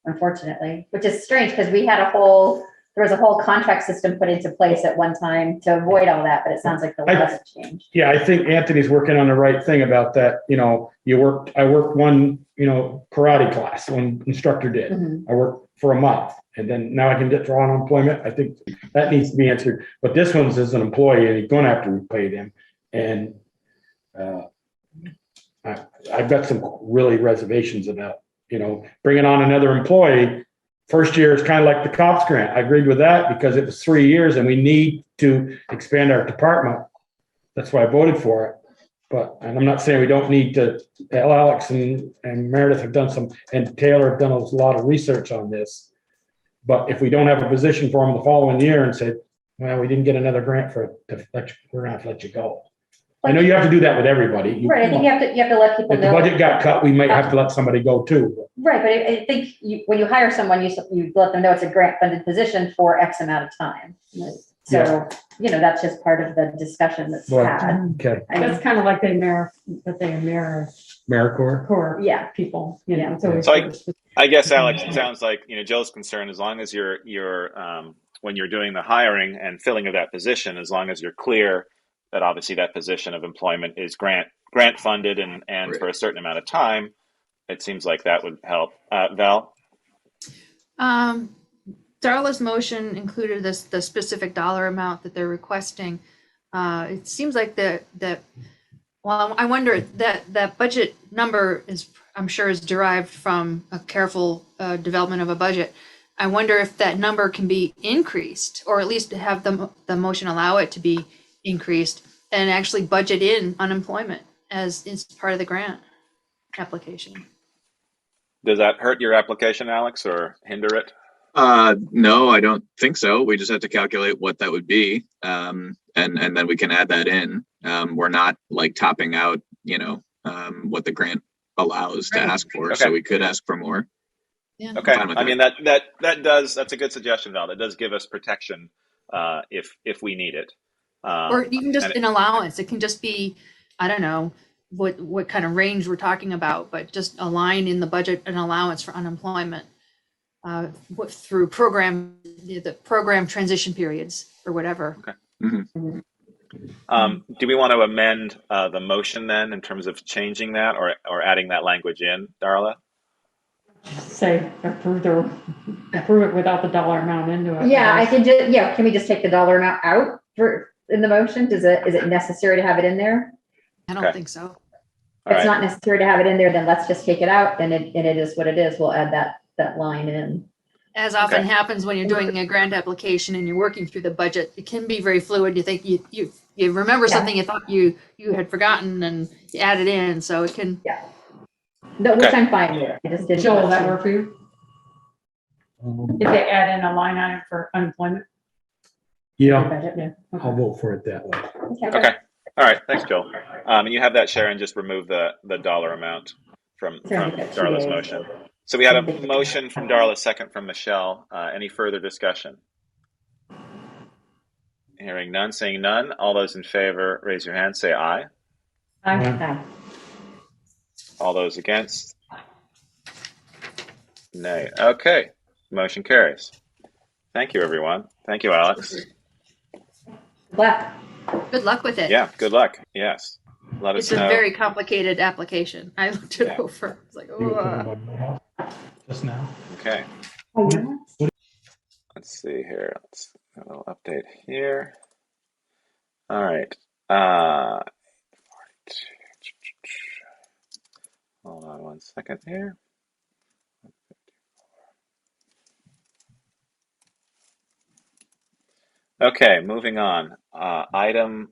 Unfortunately, which is strange because there was a whole contract system put into place at one time to avoid all that, but it sounds like the laws have changed. Yeah, I think Anthony's working on the right thing about that. I worked one, karate class, one instructor did. Mhm. I worked for a month and then now I can get drawn unemployment. I think that needs to be answered. But this one's as an employee and he's going to have to repay them. And I've got some really reservations about, bringing on another employee. First year is kind of like the cops grant. I agreed with that because it was 3 years and we need to expand our department. That's why I voted for it. And I'm not saying we don't need to. Alex and Meredith have done and Taylor have done a lot of research on this. But if we don't have a position for them the following year and said, well, we didn't get another grant we're going to have to let you go. I know you have to do that with everybody. Right, I think you have to let people If the know. budget got cut, we might have to let somebody go too. Right, but I think when you hire someone, you let them know it's a grant funded position for X amount of time. So, that's just part of the discussion that's had. Okay. That's kind of like AmeriCorps. core Yeah. people, Yeah. So I guess, Alex, it sounds like, Joe's concerned, as long as you're when you're doing the hiring and filling of that position, as long as you're clear that obviously that position of employment is grant funded and right. For a certain amount of time, it seems like that would help. Val? Darla's motion included the specific dollar amount that they're requesting. It seems like I wonder that budget number I'm sure is derived from a careful development of a budget. I wonder if that number can be increased, or at least have the motion allow it to be increased and actually budget in unemployment as is part of the grant application. Does that hurt your application, Alex, or hinder it? No, I don't think so. We just have to calculate what that would be. And then we can add that in. We're not like topping out, what the grant allows to ask for. Okay. So we could ask for more. Yeah. Okay. I mean, that's a good suggestion, Val. That does give us protection if we need it. Or even just an allowance. It can just be, I don't know what kind of range we're talking about, but just a line in the budget, an allowance for unemployment through the program transition periods or whatever. Okay. Mm-hmm. Do we want to amend the motion then in terms of changing that or adding that language in, Darla? Say approve it without the dollar amount into it. Yeah, I can just, can we just take the dollar amount out in the motion? Is it necessary to have it in there? I don't think so. All it's right. not necessary to have it in there, then let's just take it out, and it is what it is. We'll add that line in. As often Okay. happens when you're doing a grant application and you're working through the budget, it can be very fluid. You think you remember Yeah. something you thought you had forgotten and you add it in, so it can. Yeah. Which Okay. I'm fine with. I just didn't. Joel, want that to- work for you? If they add in a line item for unemployment? Yeah, Budget, yeah. I'll vote for it that way. Okay. All right. Thanks, Joel. And you have that, Sharon. Just remove the dollar amount from Darla's motion. So we had a motion from Darla, second from Michelle. Any further discussion? Hearing none, seeing none. All those in favor, raise your hand. Say aye. Aye. All those against? Nay. Okay. Motion carries. Thank you, everyone. Thank you, Alex. Black. Good luck with it. Yeah, good luck. Yes. Let us It's a know. very complicated application. I looked it over. It's like, You were talking oh. about Morehouse just now. Okay. Oh, yeah. Let's see here. Let's a little update here. All right. Hold on one second here. Okay, moving on. Item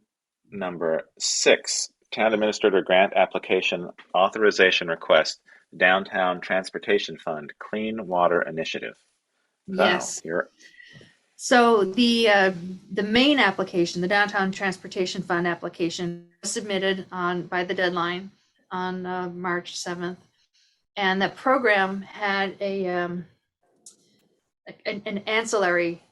number 6, Town Administrator Grant Application Authorization Request, Downtown Transportation Fund, Clean Water Initiative. Val, Yes. you're So the main application, the Downtown Transportation Fund application, was submitted by the deadline on March 7th, and that program had an ancillary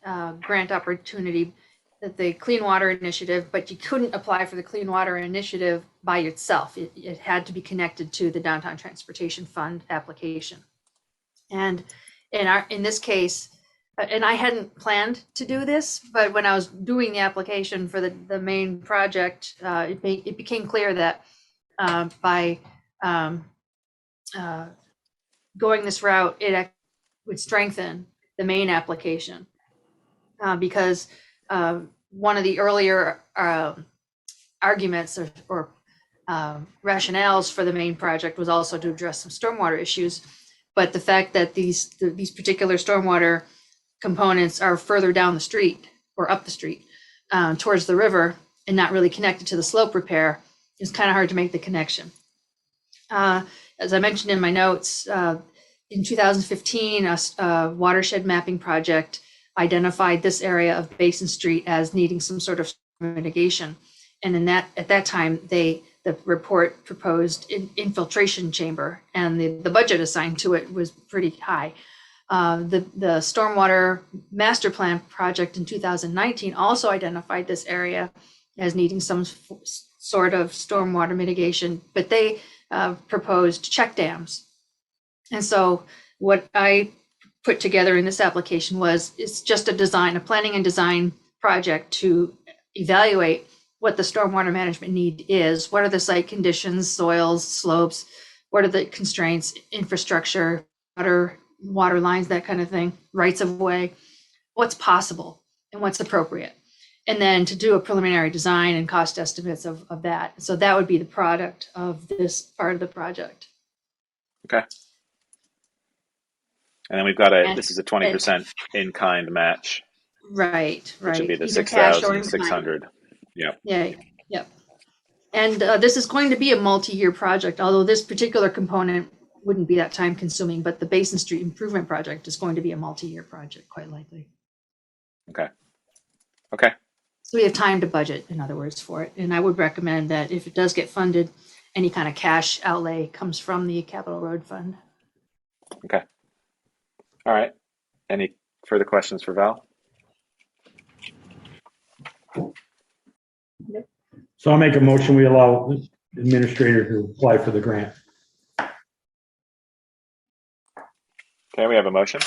grant opportunity, that the Clean Water Initiative, but you couldn't apply for the Clean Water Initiative by itself. It had to be connected to the Downtown Transportation Fund application. And in this case, and I hadn't planned to do this, but when I was doing the application for the main project, it became clear that by going this route, it would strengthen the main application, because one of the earlier arguments or rationales for the main project was also to address some stormwater issues. But the fact that these particular stormwater components are further down the street or up the street towards the river and not really connected to the slope repair, is kind of hard to make the connection. As I mentioned in my notes, in 2015, a watershed mapping project identified this area of Basin Street as needing some sort of mitigation. And at that time, the report proposed infiltration chamber, and the budget assigned to it was pretty high. The stormwater master plan project in 2019 also identified this area as needing some sort of stormwater mitigation, but they proposed check dams. And so what I put together in this application it's just a planning and design project to evaluate what the stormwater management need is. What are the site conditions, soils, slopes? What are the constraints, infrastructure, water lines, that kind of thing, rights of way, what's possible and what's appropriate. And then to do a preliminary design and cost estimates of that. So that would be the product of this part of the project. okay. And then we've got this is a 20% in-kind match, Right. which would be the Either cash or in kind. 6,600. Yeah. Yeah. And this is going to be a multi-year project, although this particular component wouldn't be that time consuming, but the Basin Street Improvement Project is going to be a multi-year project, quite likely. Okay. So we have time to budget, in other words, for it. And I would recommend that if it does get funded, any kind of cash outlay comes from the Capital Road Fund. Okay. All right. Any further questions for Val? So I'll make a motion, we allow the administrator to apply for the grant. Okay, we have a motion.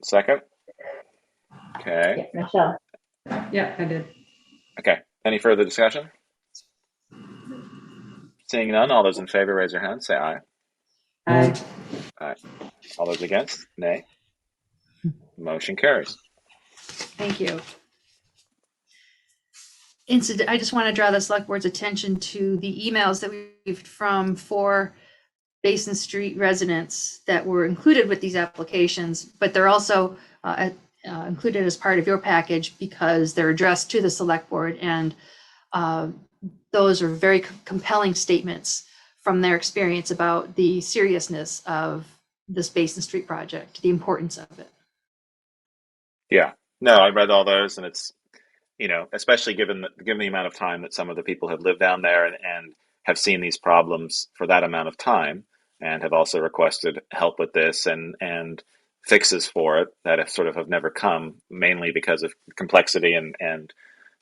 Second. Okay. Yeah, Michelle. Yeah, I did. Okay. Any further discussion? Seeing none, all those in favor, raise your hand. Say aye. Aye. Aye. All those against? Nay. Motion carries. Thank you. incident, I just want to draw the select board's attention to the emails that we received from 4 Basin Street residents that were included with these applications, but they're also included as part of your package because they're addressed to the select board, and those are very compelling statements from their experience about the seriousness of this Basin Street project, the importance of it. Yeah, no, I read all those, and it's, especially given the amount of time that some of the people have lived down there and have seen these problems for that amount of time, and have also requested help with this and fixes for it that have never come, mainly because of complexity and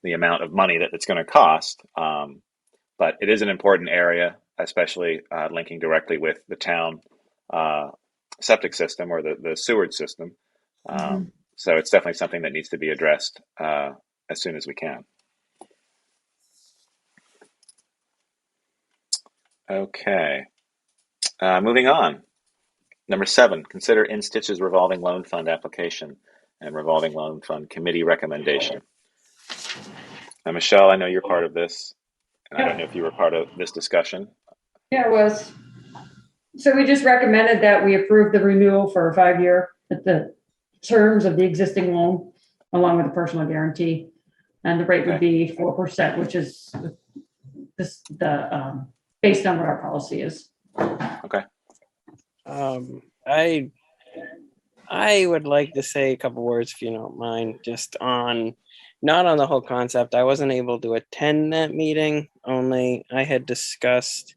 the amount of money that it's going to cost. But it is an important area, especially linking directly with the town septic system or the sewage system. So it's definitely something that needs to be addressed as soon as we can. Okay. Moving on. Number 7, consider InStitch's revolving loan fund application and revolving loan fund committee recommendation. Now, Michelle, I know you're part of this, and I don't know if you were part of this discussion. Yeah, it was. So we just recommended that we approve the renewal for a 5-year at the terms of the existing loan, along with the personal guarantee. And the rate would be 4%, which is based on what our policy is. Okay. I would like to say a couple words, if you don't mind, just not on the whole concept. I wasn't able to attend that meeting, only I had discussed,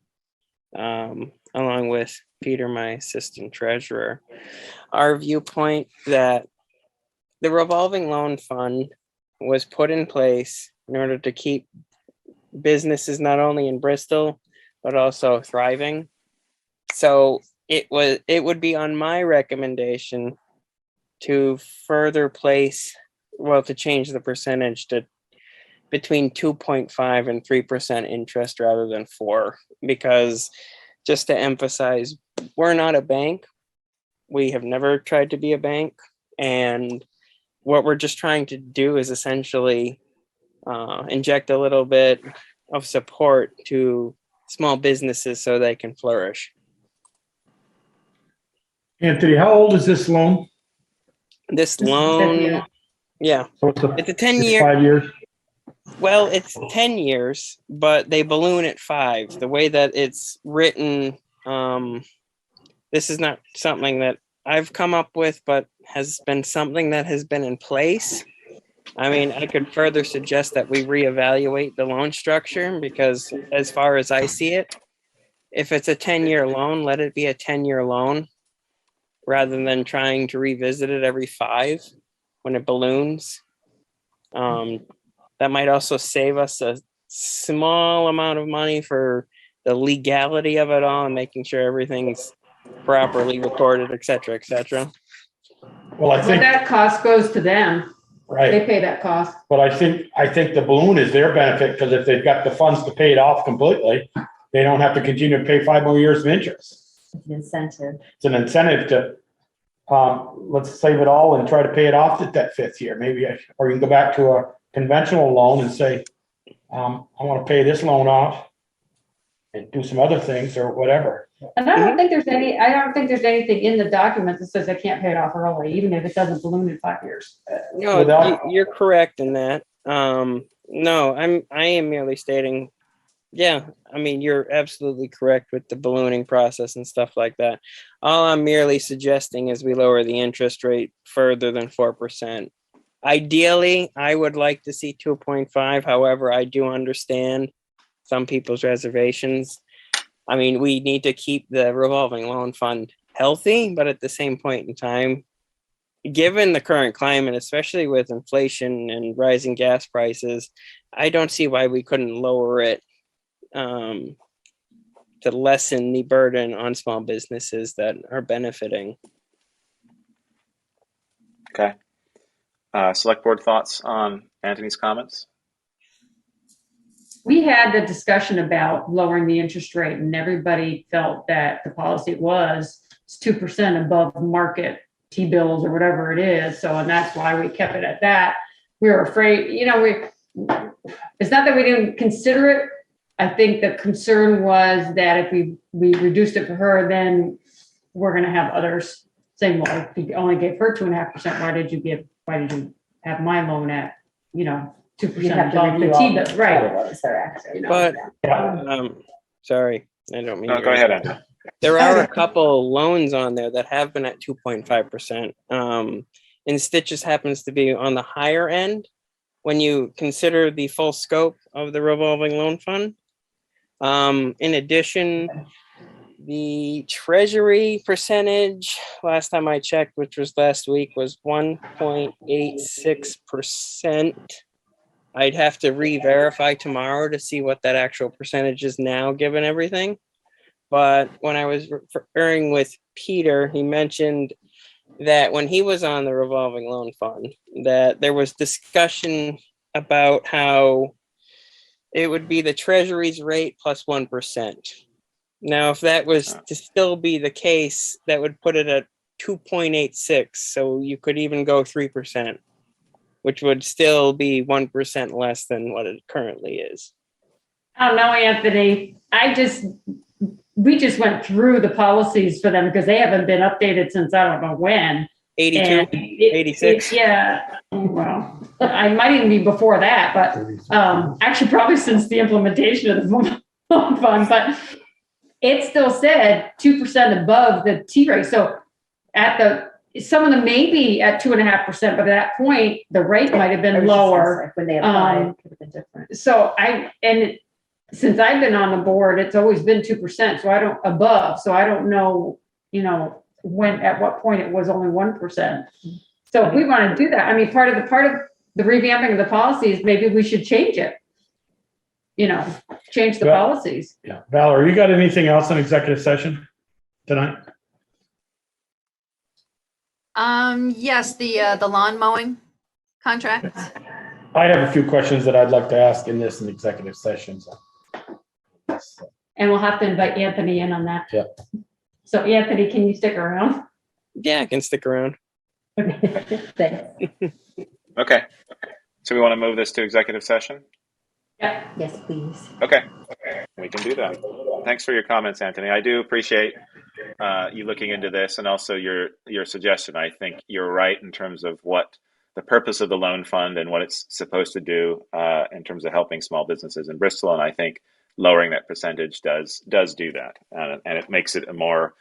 along with Peter, my assistant treasurer, our viewpoint that the revolving loan fund was put in place in order to keep businesses not only in Bristol, but also thriving. So it would be on my recommendation to further to change the percentage to between 2.5 and 3% interest rather than 4%, because just to emphasize, we're not a bank. We have never tried to be a bank. And what we're just trying to do is essentially inject a little bit of support to small businesses so they can flourish. Anthony, how old is this loan? This loan, yeah, So it's a 10-year. 5 years. Well, it's 10 years, but they balloon at 5. The way that it's written, this is not something that I've come up with, but has been something that has been in place. I mean, I could further suggest that we reevaluate the loan structure, because as far as I see it, if it's a 10-year loan, let it be a 10-year loan rather than trying to revisit it every 5 when it balloons. That might also save us a small amount of money for the legality of it all and making sure everything's properly recorded, et cetera, et cetera. Well, I think that cost goes to them. right. They pay that cost. But I think the balloon is their benefit, because if they've got the funds to pay it off completely, they don't have to continue to pay 5 more years of interest. It's an incentive. It's an incentive to, let's save it all and try to pay it off at that 5th year, maybe, or you can go back to a conventional loan and say, I want to pay this loan off and do some other things or whatever. And I don't think there's anything in the document that says they can't pay it off early, even if it doesn't balloon in 5 years. No, you're correct in that. No, I am merely stating, yeah, I mean, you're absolutely correct with the ballooning process and stuff like that. All I'm merely suggesting is we lower the interest rate further than 4%. Ideally, I would like to see 2.5. However, I do understand some people's reservations. I mean, we need to keep the revolving loan fund healthy, but at the same point in time, given the current climate, especially with inflation and rising gas prices, I don't see why we couldn't lower it to lessen the burden on small businesses that are benefiting. Okay. Select board thoughts on Anthony's comments? We had the discussion about lowering the interest rate, and everybody felt that the policy was 2% above market T-bills or whatever it is. So, and that's why we kept it at that. We were afraid, it's not that we didn't consider it. I think the concern was that if we reduced it for her, then we're gonna have others saying, well, if you only gave her 2.5%, why did you have my loan at, 2% You have to above the review all T-bill, the right? loans that are actually. But Yeah. sorry, I don't mean. No, to go ahead, Anthony. There are a couple loans on there that have been at 2.5%. And Stitches happens to be on the higher end when you consider the full scope of the revolving loan fund. In addition, the treasury percentage, last time I checked, which was last week, was 1.86%. I'd have to re-verify tomorrow to see what that actual percentage is now, given everything. But when I was referring with Peter, he mentioned that when he was on the revolving loan fund, that there was discussion about how it would be the treasury's rate plus 1%. Now, if that was to still be the case, that would put it at 2.86. So you could even go 3%, which would still be 1% less than what it currently is. I don't know, Anthony. We just went through the policies for them because they haven't been updated since I don't know when. 82, 86. Yeah, well, I might even be before that, but actually probably since the implementation of the fund, but it still said 2% above the T rate. So some of them may be at 2.5%, but at that point, the rate might have been lower. Like when they applied, it could have been different. So since I've been on the board, it's always been 2%. So I don't know, at what point it was only 1%. So if we want to do that, I mean, part of the revamping of the policies, maybe we should change it. Change the policies. Yeah. Valerie, you got anything else in executive session tonight? Yes, the lawn mowing contract. I have a few questions that I'd like to ask in this executive session. And we'll have to invite Anthony in on that. Yeah. So Anthony, can you stick around? Yeah, I can stick around. Thanks. Okay. So we want to move this to executive session? Yeah. Yes, please. Okay. We can do that. Thanks for your comments, Anthony. I do appreciate you looking into this and also your suggestion. I think you're right in terms of what the purpose of the loan fund and what it's supposed to do in terms of helping small businesses in Bristol. And I think lowering that percentage does do that, and it makes it a more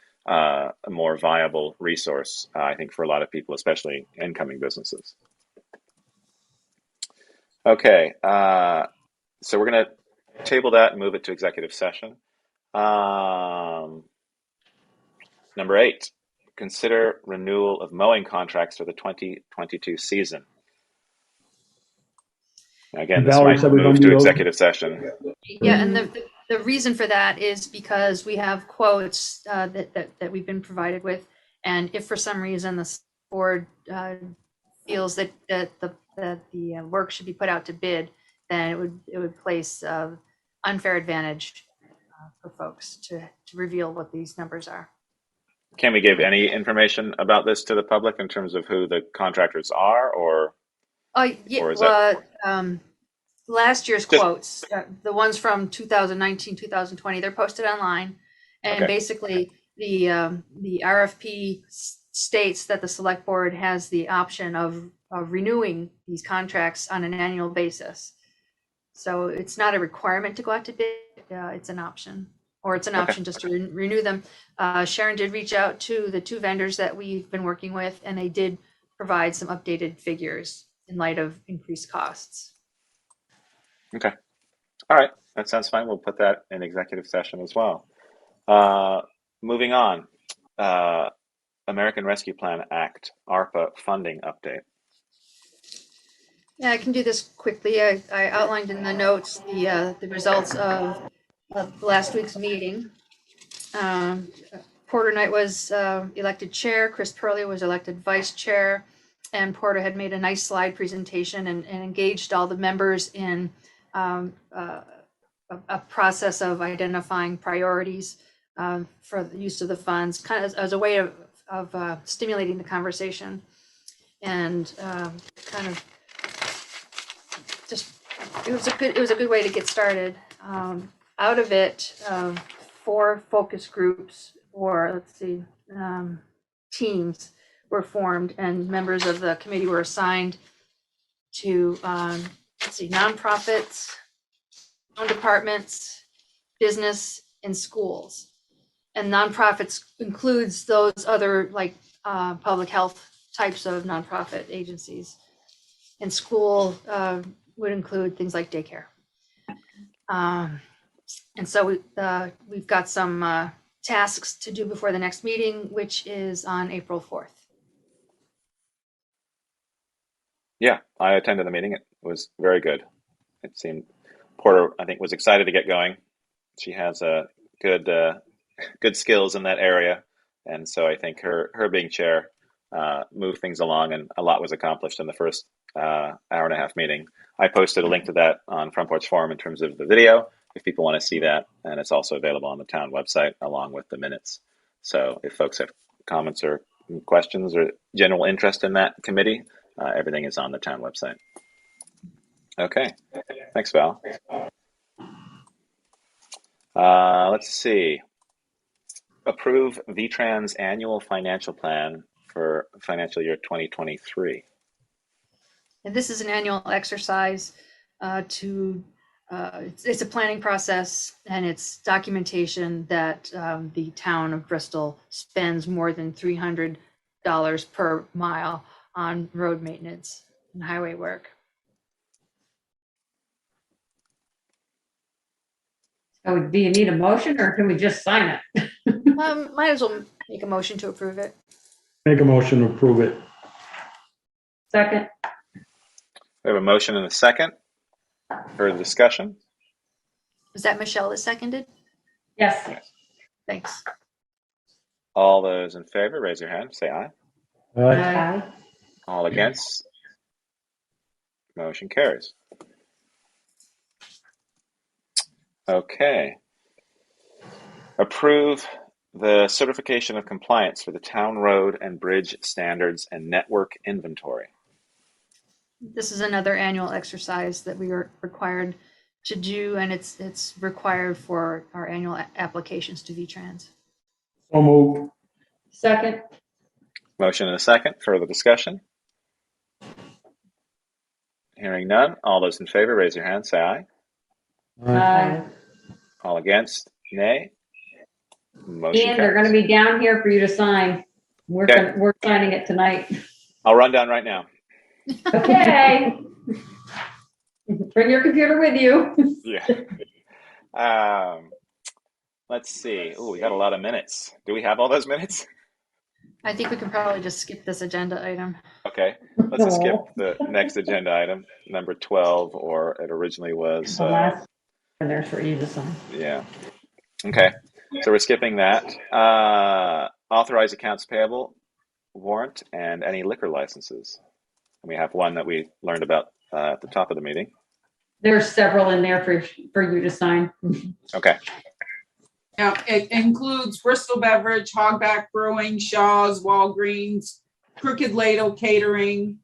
viable resource, I think, for a lot of people, especially incoming businesses. Okay, so we're going to table that and move it to executive session. Number 8, consider renewal of mowing contracts for the 2022 season. Again, this might move to executive session. Yeah, and the reason for that is because we have quotes that we've been provided with, and if for some reason the board feels that the work should be put out to bid, then it would place unfair advantage for folks to reveal what these numbers are. Can we give any information about this to the public in terms of who the contractors are, or? Last year's quotes, the ones from 2019, 2020, they're posted online. And basically the RFP states that the select board has the option of renewing these contracts on an annual basis. So it's not a requirement to go out to bid, it's an option, or it's an option just to renew them. Sharon did reach out to the 2 vendors that we've been working with, and they did provide some updated figures in light of increased costs. Okay. All right. That sounds fine. We'll put that in executive session as well. Moving on. American Rescue Plan Act, ARPA funding update. Yeah, I can do this quickly. I outlined in the notes the results of last week's meeting. Porter Knight was elected chair. Chris Purley was elected vice chair. And Porter had made a nice slide presentation and engaged all the members in a process of identifying priorities for the use of the funds, kind of as a way of stimulating the conversation and kind of just it was a good way to get started. Out of it, 4 focus groups, or let's see, teams were formed, and members of the committee were assigned to nonprofits, town departments, business, and schools. And nonprofits includes those other like public health types of nonprofit agencies. And school would include things like daycare. And so we've got some tasks to do before the next meeting, which is on April 4th. Yeah, I attended the meeting. It was very good. It seemed Porter, I think, was excited to get going. She has a good skills in that area, and so I think her being chair moved things along, and a lot was accomplished in the first hour and a half meeting. I posted a link to that on Front Porch Forum in terms of the video, if people want to see that, and it's also available on the town website along with the minutes. So if folks have comments or questions or general interest in that committee, everything is on the town website. Okay, thanks, Val. Let's see. Approve VTrans annual financial plan for financial year 2023. And this is an annual exercise it's a planning process, and it's documentation that the town of Bristol spends more than $300 per mile on road maintenance and highway work. So do you need a motion, or can we just sign it? Might as well make a motion to approve it. Make a motion to approve it. Second. We have a motion and a second. Further discussion? Was that Michelle that seconded? Yes. Thanks. All those in favor, raise your hand, say aye. Aye. All against? Motion carries. Okay. Approve the certification of compliance for the town road and bridge standards and network inventory. This is another annual exercise that we are required to do, and it's required for our annual applications to VTrans. So moved. Second. Motion and a second. Further discussion? Hearing none. All those in favor, raise your hand, say aye. Aye. All against, nay. Motion Ian, they're carries. going to be down here for you to sign. We're signing it tonight. I'll run down right now. Okay. Bring your computer with you. Yeah. Let's see. Oh, we got a lot of minutes. Do we have all those minutes? I think we can probably just skip this agenda item. Okay. Let's just skip the next agenda item, number 12, or it originally was. The last one there's for you to sign. Yeah. Okay. So we're skipping that. Authorize accounts payable warrant and any liquor licenses. And we have one that we learned about at the top of the meeting. There's several in there for you to sign. Okay. Now, it includes Bristol Beverage, Hogback Brewing, Shaw's, Walgreens, Crooked Ladle Catering,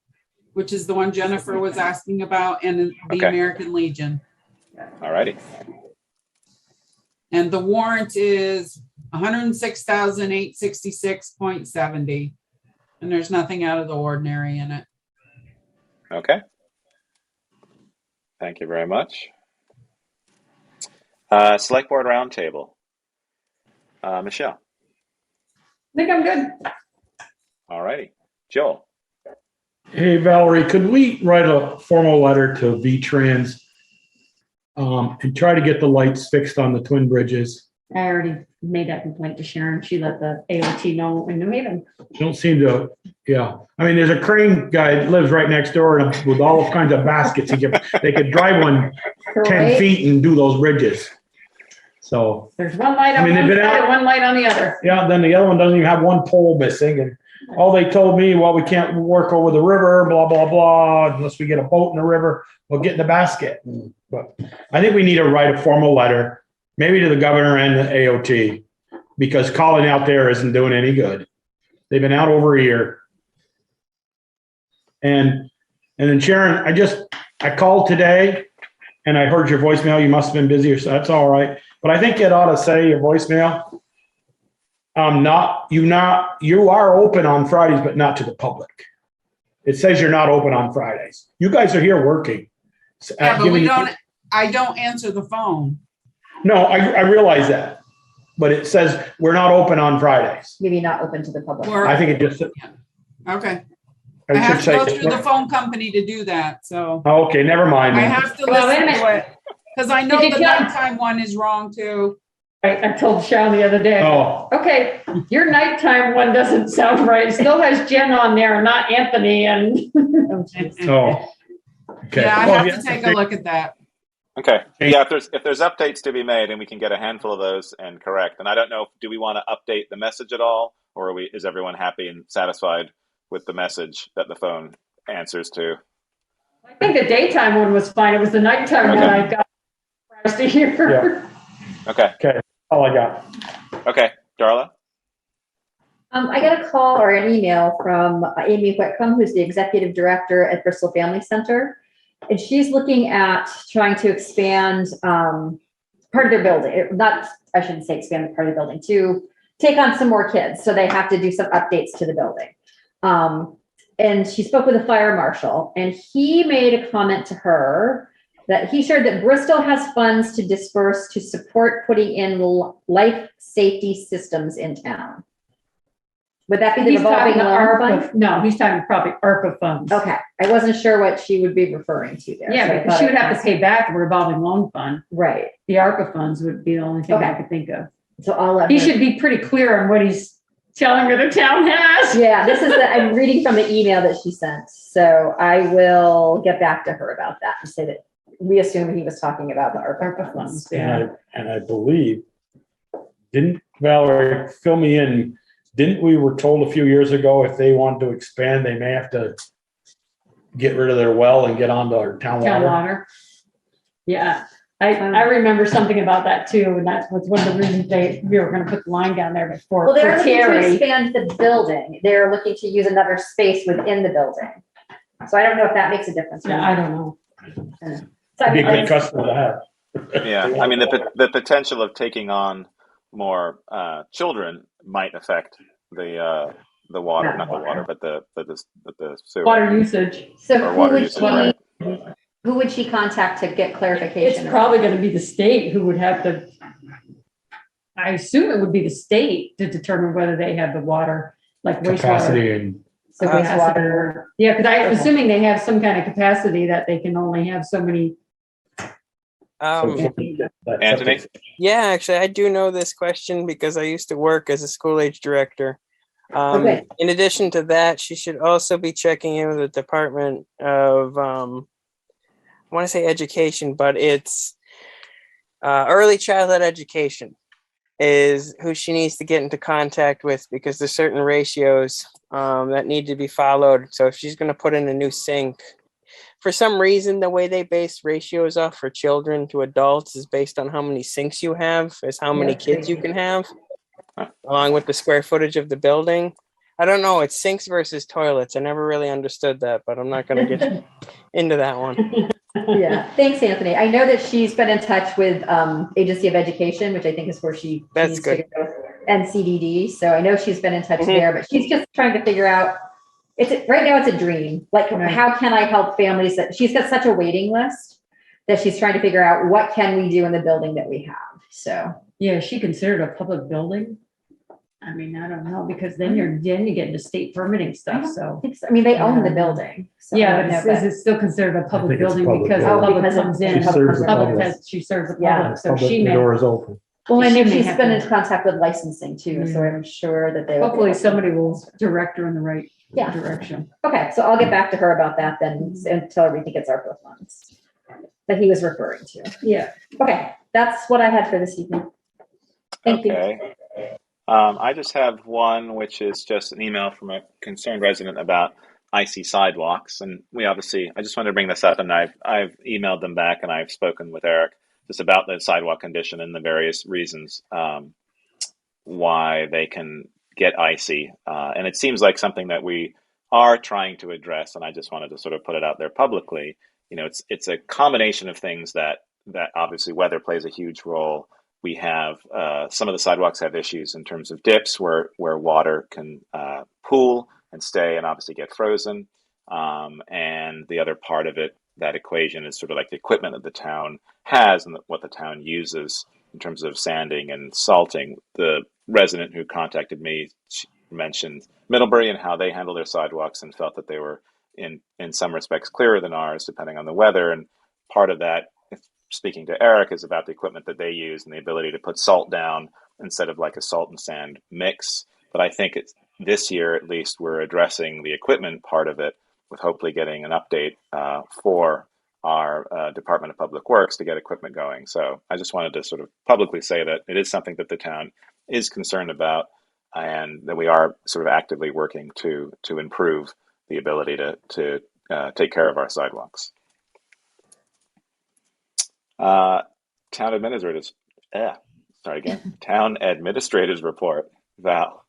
which is the one Jennifer was asking about, and the American Legion. All righty. And the warrant is 106,866.70. And there's nothing out of the ordinary in it. Okay. Thank you very much. Select Board Roundtable. Michelle. I think I'm good. All righty. Joel. Hey, Valerie, could we write a formal letter to VTrans and try to get the lights fixed on the twin bridges? I already made that complaint to Sharon. She let the AOT know in New Haven. Don't seem to, yeah. I mean, there's a crane guy that lives right next door and with all kinds of baskets. They could drive one 10 feet and do those bridges. So there's one light on they've one been side out, and one light on the other. Yeah, then the other one doesn't even have one pole missing. And all they told me, well, we can't work over the river, blah, blah, blah, unless we get a boat in the river, we'll get in the basket. But I think we need to write a formal letter, maybe to the governor and the AOT, because calling out there isn't doing any good. They've been out over a year. And then Sharon, I called today and I heard your voicemail. You must have been busy, so that's all right. But I think it ought to say your voicemail. You are open on Fridays, but not to the public. It says you're not open on Fridays. You guys are here working. Yeah, but I don't answer the phone. No, I realize that, but it says we're not open on Fridays. Maybe not open to the public. I think it just. Okay. I It have should to go say. through the phone company to do that, so Okay, never mind. I then. have to Well, wait a listen to minute. it. Because I know Did the you get- nighttime one is wrong too. I told Sharon the other day. Oh, Okay, your nighttime one doesn't sound right. It still has Jen on there, not Anthony and. oh. Okay. Yeah, I Well, have to take a look at that. Okay. Yeah, if there's updates to be made, and we can get a handful of those and correct. And I don't know, do we want to update the message at all, or is everyone happy and satisfied with the message that the phone answers to? I think the daytime one was fine. It was the nighttime one I got surprised to hear. Yeah. Okay. Okay. All I got. Okay, Darla. I got a call or an email from Amy Whitcomb, who's the executive director at Bristol Family Center. And she's looking at trying to expand part of their building. I shouldn't say expand part of the building, to take on some more kids. So they have to do some updates to the building. And she spoke with the fire marshal, and he made a comment to her that he shared that Bristol has funds to disperse to support putting in life safety systems in town. Would that be the He's revolving talking loan ARPA. fund? No, he's talking probably ARPA funds. Okay, I wasn't sure what she would be referring to there. so I Yeah, because thought she would I'd have to ask. pay back the revolving loan fund. Right, The ARPA funds would be the only thing I Okay. could think of. so I'll let He her- should be pretty clear on what he's telling her the town has. Yeah, I'm reading from the email that she sent, so I will get back to her about that and say that we assume he was talking about the ARPA funds. Yeah. And I believe, didn't Valerie fill me in? Didn't we were told a few years ago if they wanted to expand, they may have to get rid of their well and get onto our town Town water? water. Yeah, I remember something about that too, and that was one of the reasons we were gonna put the line down there before. Well, they're for looking to Terry. expand the building. They're looking to use another space within the building. So I don't know if that makes a difference. or Yeah, not. I don't know. So I Be a mean, good customer to have. Yeah, I mean the potential of taking on more children might affect the water, Yeah. not the water, but the sewer. Water usage. So Or who water would usage, she, right. who would she contact to get clarification? It's probably gonna be the state who would have to, I assume it would be the state to determine whether they have the water, like wastewater. Capacity and, So wastewater. Yeah, because I'm assuming they have some kind of capacity that they can only have so many. Anthony? Yeah, actually, I do know this question because I used to work as a school age director. Okay. In addition to that, she should also be checking in with the Department of, I want to say education, but it's early childhood education is who she needs to get into contact with, because there's certain ratios that need to be followed. So if she's going to put in a new sink, for some reason, the way they base ratios off for children to adults is based on how many sinks you have, is how many kids you can have, along with the square footage of the building. I don't know. It's sinks versus toilets. I never really understood that, but I'm not going to get into that one. Yeah, thanks, Anthony. I know that she's been in touch with Agency of Education, which I think is where she That's needs good. to go, and CDD. So I know she's been in touch there, but she's just trying to figure out. Right now it's a dream. Like, how can I help families that she's got such a waiting list that she's trying to figure out what can we do in the building that we have. So Yeah, is she considered a public building? I mean, I don't know, because then you get into state permitting stuff, so. I mean, they own the building. So I Yeah, don't but know, is it still considered a public think it's building public because the building. public Because comes in? She serves the public. She serves the Yeah. public, so public, she the may, door is open. well, and and she may she's have been in to, contact with licensing too, so I'm sure that they will be hopefully able to- somebody will direct her in the right Yeah. direction. Okay, so I'll get back to her about that then until everything gets ARPA funds that he was referring to. Yeah. Okay, that's what I had for this evening. Thank you. Okay. I just have one, which is just an email from a concerned resident about icy sidewalks. And I just wanted to bring this up, and I've emailed them back, and I've spoken with Eric just about the sidewalk condition and the various reasons why they can get icy. And it seems like something that we are trying to address, and I just wanted to sort of put it out there publicly, it's a combination of things that obviously weather plays a huge role. We have some of the sidewalks have issues in terms of dips where water can pool and stay and obviously get frozen. And the other part of it, that equation, is sort of like the equipment that the town has and what the town uses in terms of sanding and salting. The resident who contacted me mentioned Middlebury and how they handle their sidewalks and felt that they were in some respects clearer than ours, depending on the weather. And part of that, speaking to Eric, is about the equipment that they use and the ability to put salt down instead of like a salt and sand mix. But I think this year, at least, we're addressing the equipment part of it with hopefully getting an update for our Department of Public Works to get equipment going. So I just wanted to sort of publicly say that it is something that the town is concerned about, and that we are sort of actively working to improve the ability to take care of our sidewalks. Town administrators. Town administrators report. Val.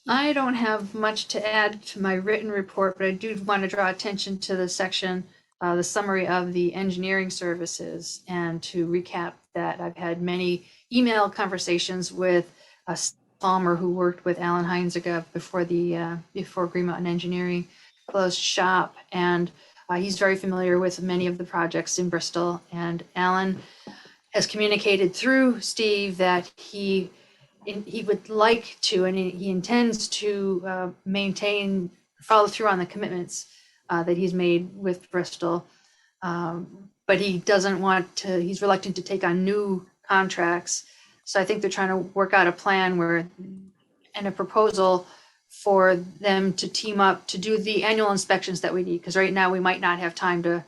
I don't have much to add to my written report, but I do want to draw attention to the section, the summary of the engineering services. And to recap that, I've had many email conversations with Palmer, who worked with Alan Heinziger before Green Mountain Engineering closed shop. And he's very familiar with many of the projects in Bristol. And Alan has communicated through Steve that he would like to, and he intends to follow through on the commitments that he's made with Bristol. But he doesn't want to, he's reluctant to take on new contracts. So I think they're trying to work out a plan and a proposal for them to team up to do the annual inspections that we need. Because right now we might not have time to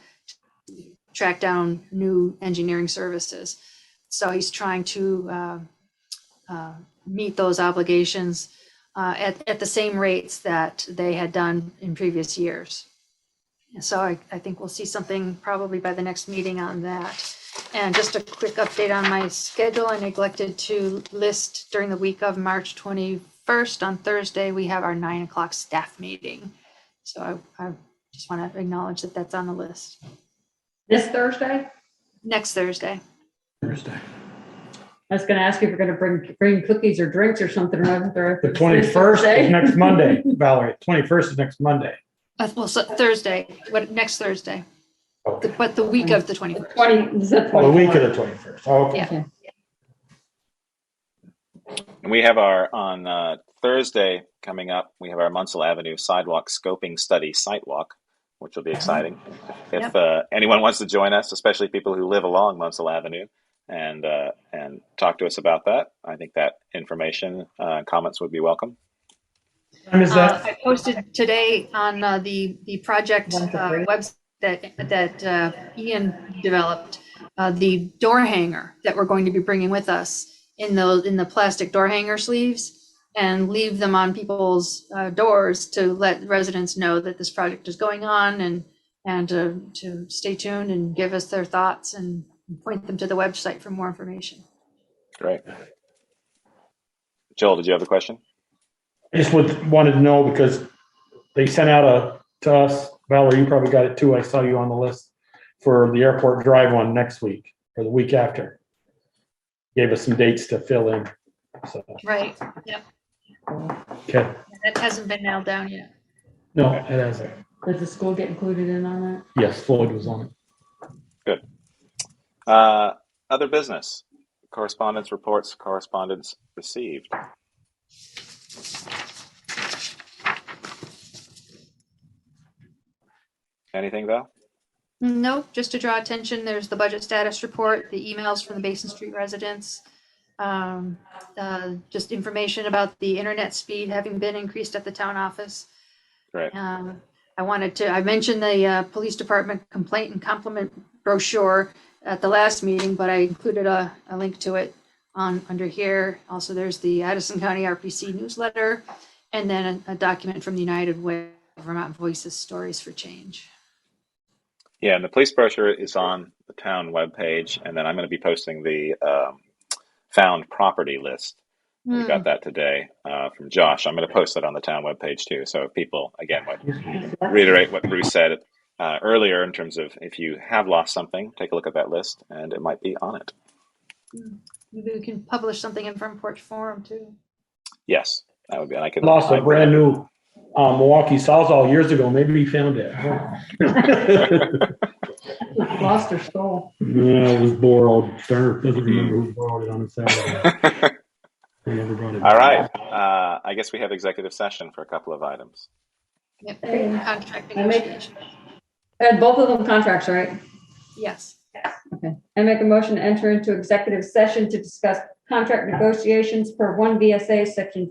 track down new engineering services. So he's trying to meet those obligations at the same rates that they had done in previous years. And so I think we'll see something probably by the next meeting on that. And just a quick update on my schedule. I neglected to list during the week of March 21st on Thursday, we have our 9 o'clock staff meeting. So I just want to acknowledge that that's on the list. This Thursday? Next Thursday. Thursday. I was gonna ask if you're gonna bring cookies or drinks or something. The 21st is next Monday, Valerie. 21st is next Monday. Well, so Thursday, next Thursday? Okay. But the week of the 21st. The week of the 21st. Oh, okay. Yeah. And we have on Thursday coming up, we have our Munsell Avenue Sidewalk Scoping Study Site Walk, which will be exciting. If anyone wants to join us, especially people who live along Munsell Avenue, and talk to us about that, I think that information, comments would be welcome. Is that? I posted today on the project website that Ian developed, the door hanger that we're going to be bringing with us in the plastic door hanger sleeves, and leave them on people's doors to let residents know that this project is going on, and to stay tuned and give us their thoughts and point them to the website for more information. Great. Joel, did you have a question? I just wanted to know, because they sent out to us, Valerie, you probably got it too. I saw you on the list for the airport drive one next week or the week after. Gave us some dates to fill in. So. Right. Yep. Okay. That hasn't been nailed down yet. No, it hasn't. Does the school get included in on that? Yes, Floyd was on it. Good. Other business, correspondence reports, correspondence received. Anything, Val? No, just to draw attention, there's the budget status report, the emails from the Basin Street residents, just information about the internet speed having been increased at the town office. Right. I mentioned the police department complaint and compliment brochure at the last meeting, but I included a link to it under here. Also, there's the Addison County RPC newsletter, and then a document from the United Way, Vermont Voices Stories for Change. Yeah, and the police brochure is on the town webpage, and then I'm going to be posting the found property list. We got that today from Josh. I'm going to post that on the town webpage too. So if people, again, reiterate what Bruce said, earlier in terms of if you have lost something, take a look at that list and it might be on it. Maybe we can publish something in Front Porch Forum too. Yes, that would be. I could Lost a brand new Milwaukee Sawzall years ago. Maybe he found it. Lost or stole. Yeah, it was borrowed. Turner doesn't remember who borrowed it on a Saturday. He never brought it All back. right. I guess we have executive session for a couple of items. Yep. Hey, Contract I make- negotiation. And both of them contracts, right? Yes. Okay. I make a motion to enter into executive session to discuss contract negotiations per 1 VSA section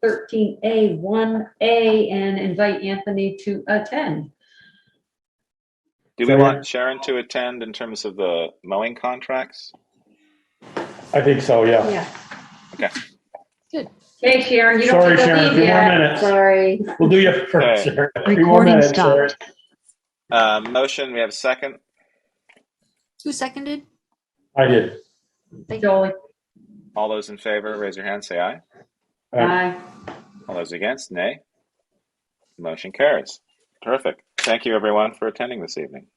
313A1A and invite Anthony to attend. Do we want Sharon to attend in terms of the mowing contracts? I think so, yeah. Yeah. Okay. Good. Hey, Sharon, you don't Sorry, get to Sharon, a leave few more yet. minutes. Sorry. We'll do you first, Okay. Sharon. A few more minutes, Sharon. Motion, we have a second. Who seconded? I did. Thank you. Jolie. All those in favor, raise your hand, say aye. Aye. All those against, nay. Motion carries. Terrific. Thank you, everyone, for attending this evening.